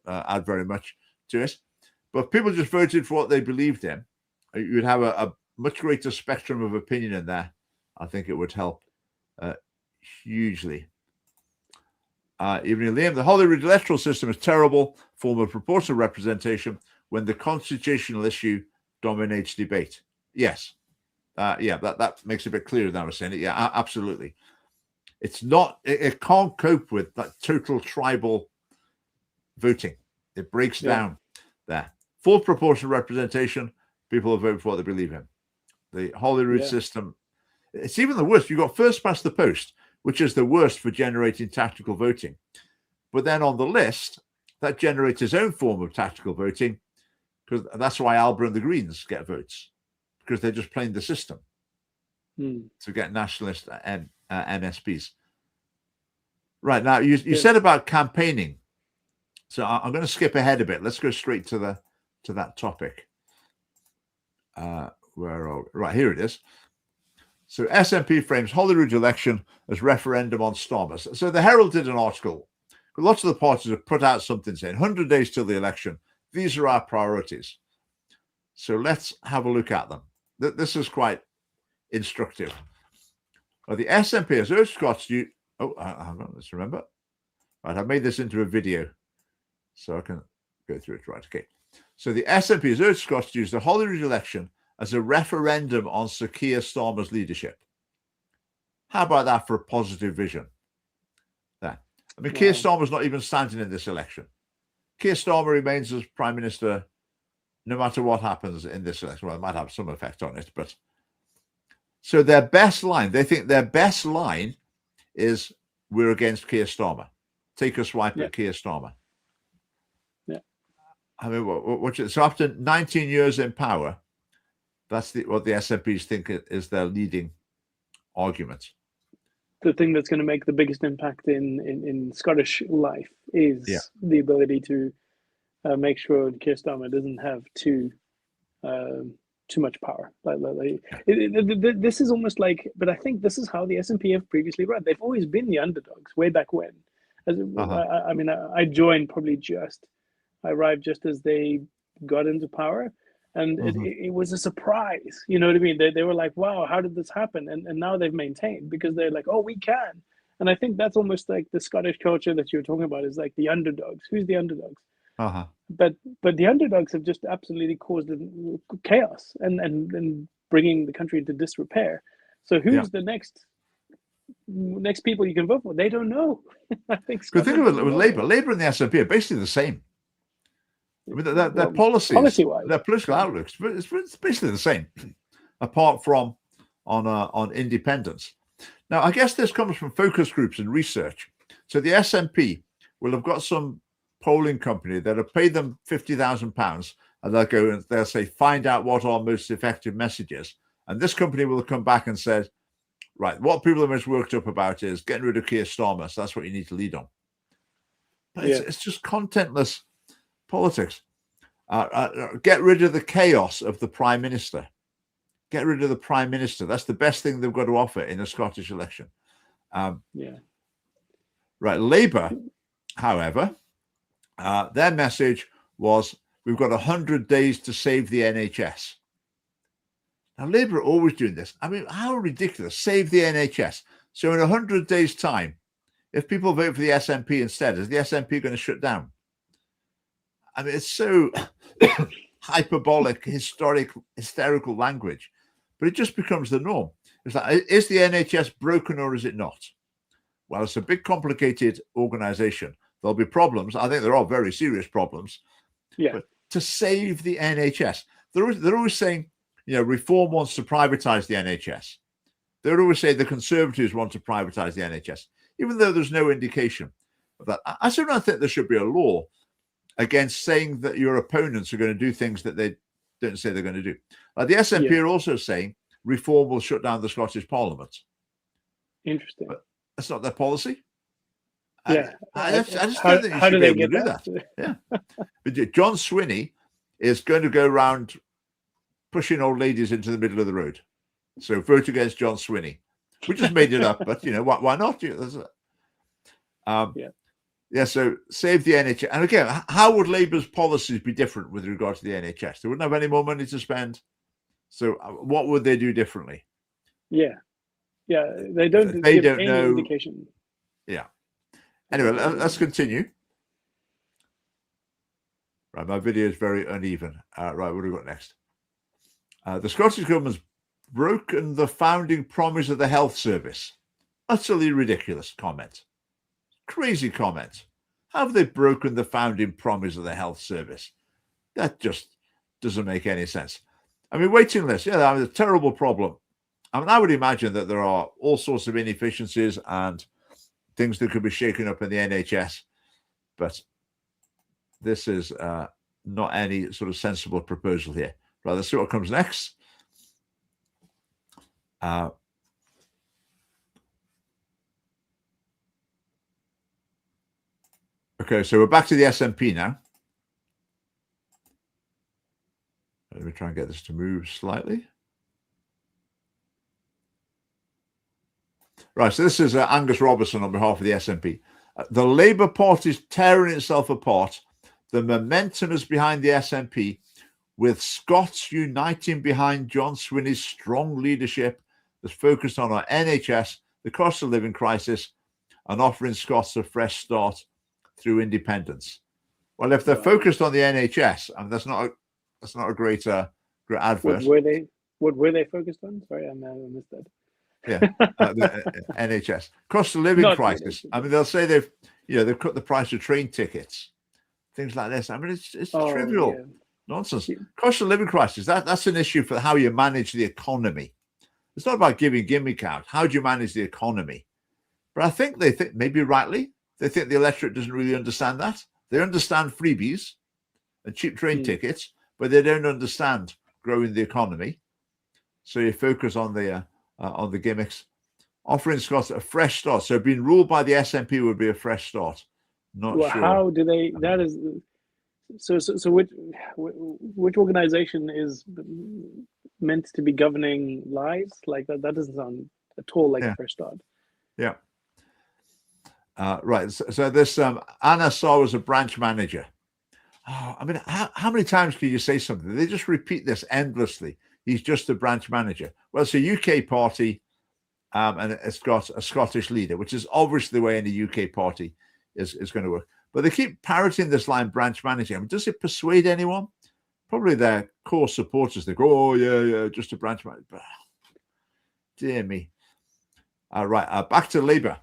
add very much to it. But if people just voted for what they believed in, you'd have a much greater spectrum of opinion in there. I think it would help hugely. Evening, Liam. The Holyrood electoral system is terrible form of proportional representation when the constitutional issue dominates debate. Yes. That makes it a bit clearer than I was saying it. Yeah, absolutely. It's not, it can't cope with that total tribal voting. It breaks down there. Full proportional representation, people will vote for what they believe in. The Holyrood system, it's even the worst. You've got first past the post, which is the worst for generating tactical voting. But then on the list, that generates its own form of tactical voting, because that's why Alba and the Greens get votes, because they're just playing the system to get nationalist MSPs. Right, now, you said about campaigning. So I'm going to skip ahead a bit. Let's go straight to that topic. Right, here it is. So SNP frames Holyrood election as referendum on Starmer. So the Herald did an article. Lots of the parties have put out something saying 100 days till the election. These are our priorities. So let's have a look at them. This is quite instructive. Well, the SNP has urged Scots to... hang on, let's remember. Right, I've made this into a video so I can go through it. Right, okay. So the SNP has urged Scots to use the Holyrood election as a referendum on Sir Keir Starmer's leadership. How about that for a positive vision? There. I mean, Keir Starmer's not even standing in this election. Keir Starmer remains as Prime Minister no matter what happens in this election. Well, it might have some effect on it, but... So their best line, they think their best line is, we're against Keir Starmer. Take a swipe at Keir Starmer. Yeah. I mean, so after 19 years in power, that's what the SNPs think is their leading argument. the thing that's going to make the biggest impact in Scottish life Yeah. is the ability to make sure Keir Starmer doesn't have too much power. This is almost like, but I think this is how the SNP have previously run. They've always been the underdogs way back when. I mean, I joined I arrived just as they got into power, and it was a surprise. You know what I mean? They were like, wow, how did this happen? And now they've maintained because they're like, oh, we can. And I think that's almost like the Scottish culture that you're talking about is like the underdogs. Who's the underdogs? But the underdogs have just absolutely caused chaos and bringing the country into disrepair. So who's the next people you can vote for? They don't know. I think. Good thing with Labour. Labour and the SNP are basically the same. I mean, their policies, their political outlooks, it's basically the same, apart from on independence. Now, I guess this comes from focus groups and research. So the SNP will have got some polling company that'll pay them £50,000, and they'll go and they'll say, find out what our most effective message is. And this company will come back and say, right, what people are most worked up about is getting rid of Keir Starmer. So that's what you need to lead on. But it's just contentless politics. Get rid of the chaos of the Prime Minister. Get rid of the Prime Minister. That's the best thing they've got to offer in a Scottish election. Right. Labour, however, their message was, we've got 100 days to save the NHS. Now, Labour are always doing this. I mean, how ridiculous. Save the NHS. So in 100 days' time, if people vote for the SNP instead, is the SNP going to shut down? I mean, it's so hyperbolic, hysterical language, but it just becomes the norm. It's like, is the NHS broken or is it not? Well, it's a big, complicated organisation. There'll be problems. I think there are very serious problems. But to save the NHS, they're always saying, Reform wants to privatise the NHS. They always say the Conservatives want to privatise the NHS, even though there's no indication of that. I still don't think there should be a law against saying that your opponents are going to do things that they don't say they're going to do. The SNP are also saying Reform will shut down the Scottish Parliament. Interesting. But that's not their policy. I just don't think you should be able to do that. But John Swinney is going to go around pushing old ladies into the middle of the road. So vote against John Swinney. We just made it up, but why not? So save the NHS. And again, how would Labour's policies be different with regard to the NHS? They wouldn't have any more money to spend. So what would they do differently? They don't give any know. Indication. Anyway, let's continue. Right, my video is very uneven. Right, what do we got next? The Scottish government's broken the founding promise of the health service. Utterly ridiculous comment. Crazy comment. How have they broken the founding promise of the health service? That just doesn't make any sense. I mean, waiting lists, that was a terrible problem. I mean, I would imagine that there are all sorts of inefficiencies and things that could be shaken up in the NHS, but this is not any sort of sensible proposal here. Right, let's see what comes next. Okay, so we're back to the SNP now. Let me try and get this to move slightly. Right, so this is Angus Robertson on behalf of the SNP. The Labour Party is tearing itself apart. The momentum is behind the SNP, with Scots uniting behind John Swinney's strong leadership that's focused on our NHS, the cost of living crisis, and offering Scots a fresh start through independence. Well, if they're focused on the NHS, I mean, that's not a great great advert. What were they focused on? Sorry, I missed that. The NHS cost of living crisis. I mean, they'll say they've cut the price of train tickets, things like this. I mean, it's trivial nonsense. Cost of living crisis. That's an issue for how you manage the economy. It's not about giving gimmick out. How do you manage the economy? But I think they think, maybe rightly, they think the electorate doesn't really understand that. They understand freebies and cheap train tickets, but they don't understand growing the economy. So you focus on the gimmicks offering Scots a fresh start. So being ruled by the SNP would be a fresh start. Not Well, sure. how do they? That is so. Which organization is meant to be governing lives like that? That doesn't sound at all like a fresh start. Yeah. Right. So this Anna Saw was a branch manager. Oh, I mean, how many times can you say something? They just repeat this endlessly. He's just a branch manager. Well, it's a UK party, and it's got a Scottish leader, which is obviously the way any UK party is going to work. But they keep parroting this line, branch manager. I mean, does it persuade anyone? Probably their core supporters. They go, oh, yeah, just a branch manager. Dear me. Right, back to Labour.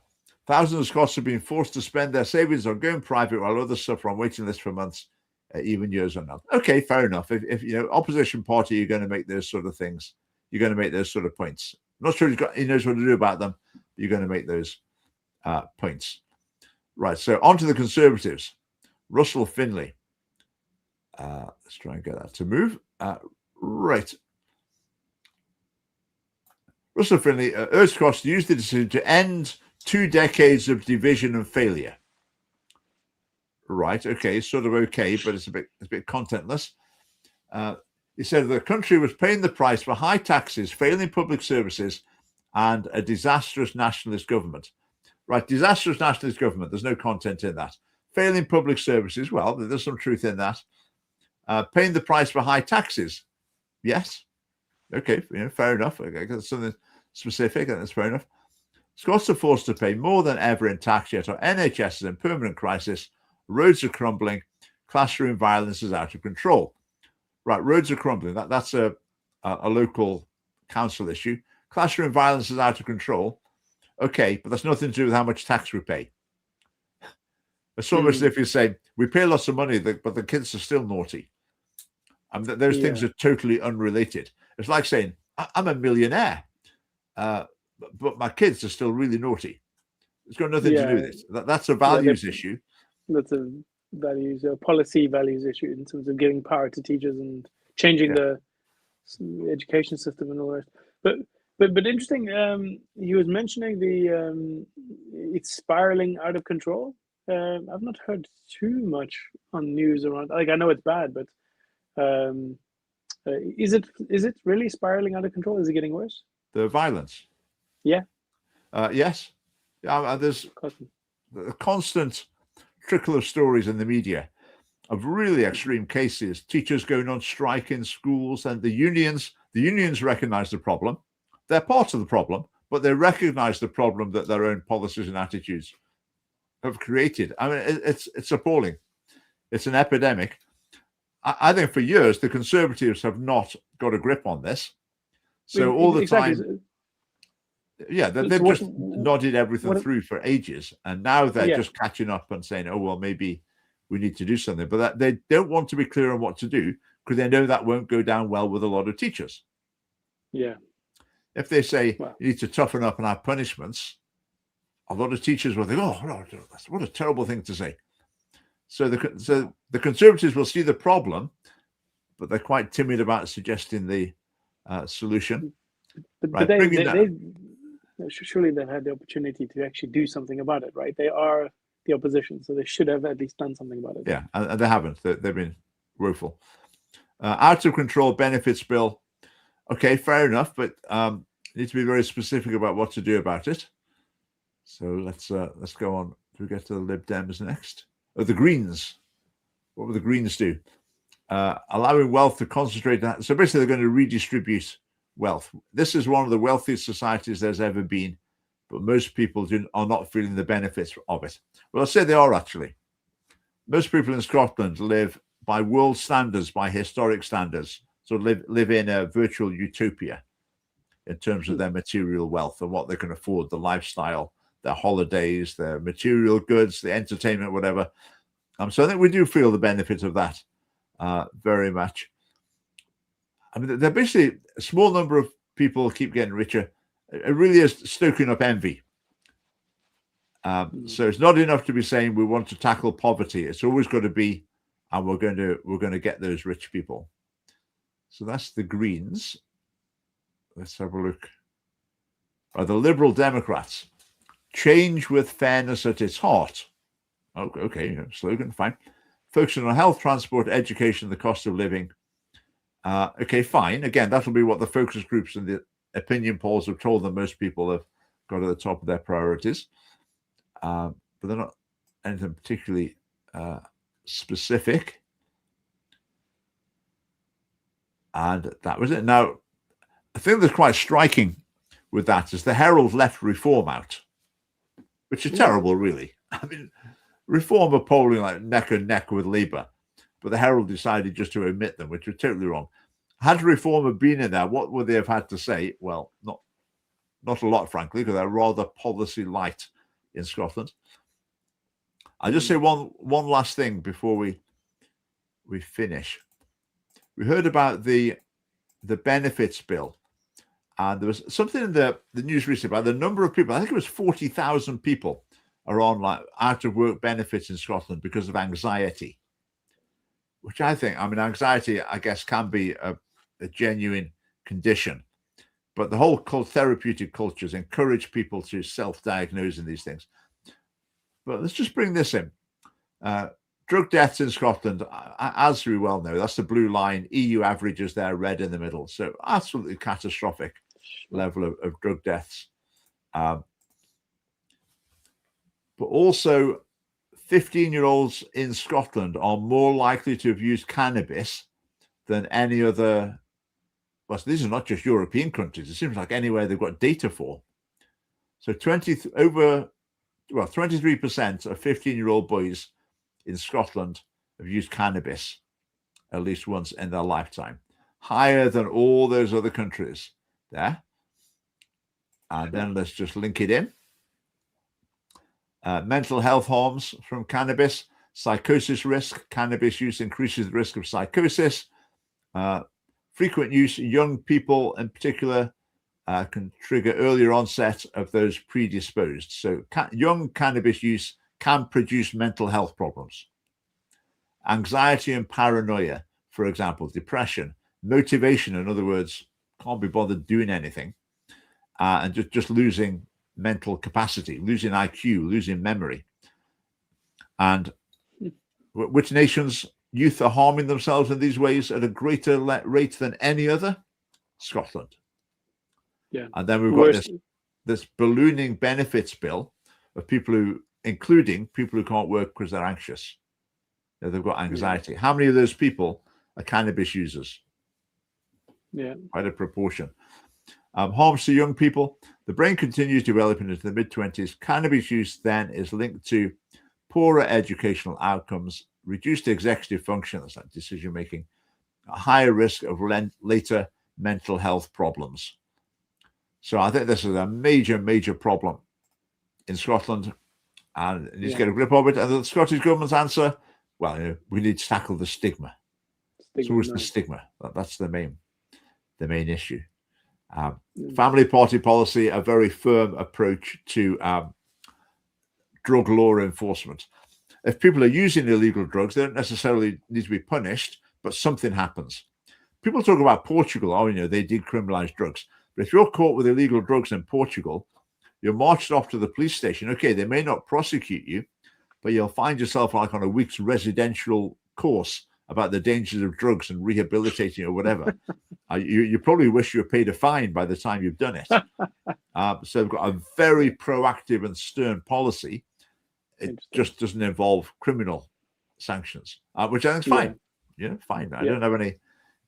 Thousands of Scots have been forced to spend their savings on going private while others suffer on waiting lists for months, even years or not. Okay, fair enough. If you know, opposition party, you're going to make those sort of things. You're going to make those sort of points. I'm not sure he knows what to do about them, but you're going to make those points. Right, so on to the Conservatives. Russell Finlay. Let's try and get that to move. Right. Russell Finlay urged Scots to use the decision to end 2 decades of division and failure. Right, okay, sort of okay, but it's a bit contentless. He said the country was paying the price for high taxes, failing public services, and a disastrous nationalist government. Right, disastrous nationalist government, there's no content in that. Failing public services, well, there's some truth in that. Paying the price for high taxes, yes. Okay, fair enough. Okay, that's something specific, and that's fair enough. Scots are forced to pay more than ever in tax, yet our NHS is in permanent crisis. Roads are crumbling. Classroom violence is out of control. Right, roads are crumbling. That's a local council issue. Classroom violence is out of control. Okay, but that's nothing to do with how much tax we pay. It's almost as if you say, we pay lots of money, but the kids are still naughty. Those things are totally unrelated. It's like saying, I'm a millionaire, but my kids are still really naughty. It's got nothing to do with it. That's a values issue. That's a policy values issue in terms of giving power to teachers and changing the education system and all that. But interesting. He was mentioning it's spiraling out of control. I've not heard too much on news around. Like, I know it's bad, but is it really spiraling out of control? Is it getting worse? The violence. Yeah. Yes. There's a constant trickle of stories in the media of really extreme cases. Teachers going on strike in schools, and the unions recognize the problem. They're part of the problem, but they recognize the problem that their own policies and attitudes have created. I mean, it's appalling. It's an epidemic. I think for years the Conservatives have not got a grip on this. So all the time, they've just nodded everything through for ages, and now they're just catching up and saying, "Oh well, maybe we need to do something." But they don't want to be clear on what to do because they know that won't go down well with a lot of teachers. Yeah. If they say you need to toughen up and have punishments, a lot of teachers will think, "Oh, no, what a terrible thing to say." So the Conservatives will see the problem, but they're quite timid about suggesting the solution. But surely they've had the opportunity to actually do something about it, right? They are the opposition, so they should have at least done something about it. Yeah, and they haven't. They've been woeful. Out of control benefits bill. Okay, fair enough, but need to be very specific about what to do about it. So let's go on. Do we get to the Lib Dems next? Oh, the Greens. What will the Greens do? Allowing wealth to concentrate. So basically, they're going to redistribute wealth. This is one of the wealthiest societies there's ever been, but most people are not feeling the benefits of it. Well, I'll say they are actually. Most people in Scotland live by world standards, by historic standards, so live in a virtual utopia in terms of their material wealth and what they can afford, the lifestyle, their holidays, their material goods, the entertainment, whatever. So I think we do feel the benefit of that very much. I mean, they're basically a small number of people keep getting richer. It really is stoking up envy. So it's not enough to be saying we want to tackle poverty. It's always got to be, and we're going to get those rich people. So that's the Greens. Let's have a look. The Liberal Democrats, change with fairness at its heart. Okay, slogan, fine. Focusing on health, transport, education, the cost of living. Okay, fine. Again, that'll be what the focus groups and the opinion polls have told them most people have got at the top of their priorities. But they're not anything particularly specific. And that was it. Now, the thing that's quite striking with that is the Herald left Reform out, which is terrible, really. I mean, Reform are polling like neck and neck with Labour, but the Herald decided just to omit them, which was totally wrong. Had Reform have been in there, what would they have had to say? Well, not a lot, frankly, because they're rather policy light in Scotland. I'll just say one last thing before we finish. We heard about the benefits bill, and there was something in the news recently about the number of people. I think it was 40,000 people are on like out of work benefits in Scotland because of anxiety, which I think, anxiety, I guess, can be a genuine condition, but the whole therapeutic cultures encourage people to self-diagnose in these things. But let's just bring this in. Drug deaths in Scotland, as we well know, that's the blue line. EU averages there, red in the middle. So absolutely catastrophic level of drug deaths. But also 15-year-olds in Scotland are more likely to have used cannabis than any other. Well, these are not just European countries. It seems like anywhere they've got data for. So 23% of 15-year-old boys in Scotland have used cannabis at least once in their lifetime, higher than all those other countries there. And then let's just link it in. Mental health harms from cannabis, psychosis risk. Cannabis use increases the risk of psychosis. Frequent use, young people in particular, can trigger earlier onset of those predisposed. So young cannabis use can produce mental health problems. Anxiety and paranoia, for example, depression, motivation, in other words, can't be bothered doing anything, and just losing mental capacity, losing IQ, losing memory. And which nations' youth are harming themselves in these ways at a greater rate than any other? Scotland. Yeah. And then we've got this ballooning benefits bill of people including people who can't work because they're anxious. They've got anxiety. Yeah. How many of those people are cannabis users? Yeah. Quite a proportion. Harms to young people. The brain continues developing into the mid-20s. Cannabis use then is linked to poorer educational outcomes, reduced executive function, that's like decision-making, a higher risk of later mental health problems. So I think this is a major, major problem in Scotland, and it needs to get a grip of it. And the Scottish government's answer, well, we need to tackle the stigma. So what's the stigma? That's the main issue. Family party policy, a very firm approach to drug law enforcement. If people are using illegal drugs, they don't necessarily need to be punished, but something happens. People talk about Portugal, they decriminalize drugs. But if you're caught with illegal drugs in Portugal, you're marched off to the police station. Okay, they may not prosecute you, but you'll find yourself like on a week's residential course about the dangers of drugs and rehabilitating or whatever. You probably wish you were paid a fine by the time you've done it. So they've got a very proactive and stern policy. It just doesn't involve criminal sanctions, which I think is fine. Yeah, fine. I don't have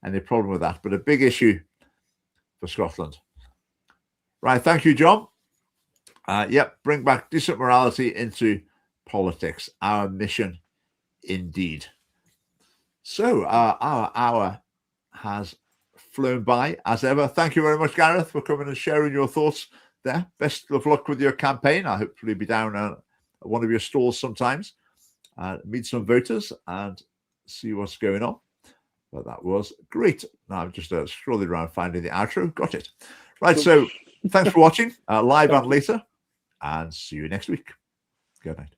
any problem with that. But a big issue for Scotland. Right. Thank you, John. Bring back decent morality into politics. Our mission, indeed. So our hour has flown by as ever. Thank you very much, Gareth, for coming and sharing your thoughts there. Best of luck with your campaign. I'll hopefully be down at one of your stalls sometimes, meet some voters and see what's going on. But that was great. Now I'm just scrolling around finding the outro. Got it. Right. So thanks for watching live and later, and see you next week. Good night.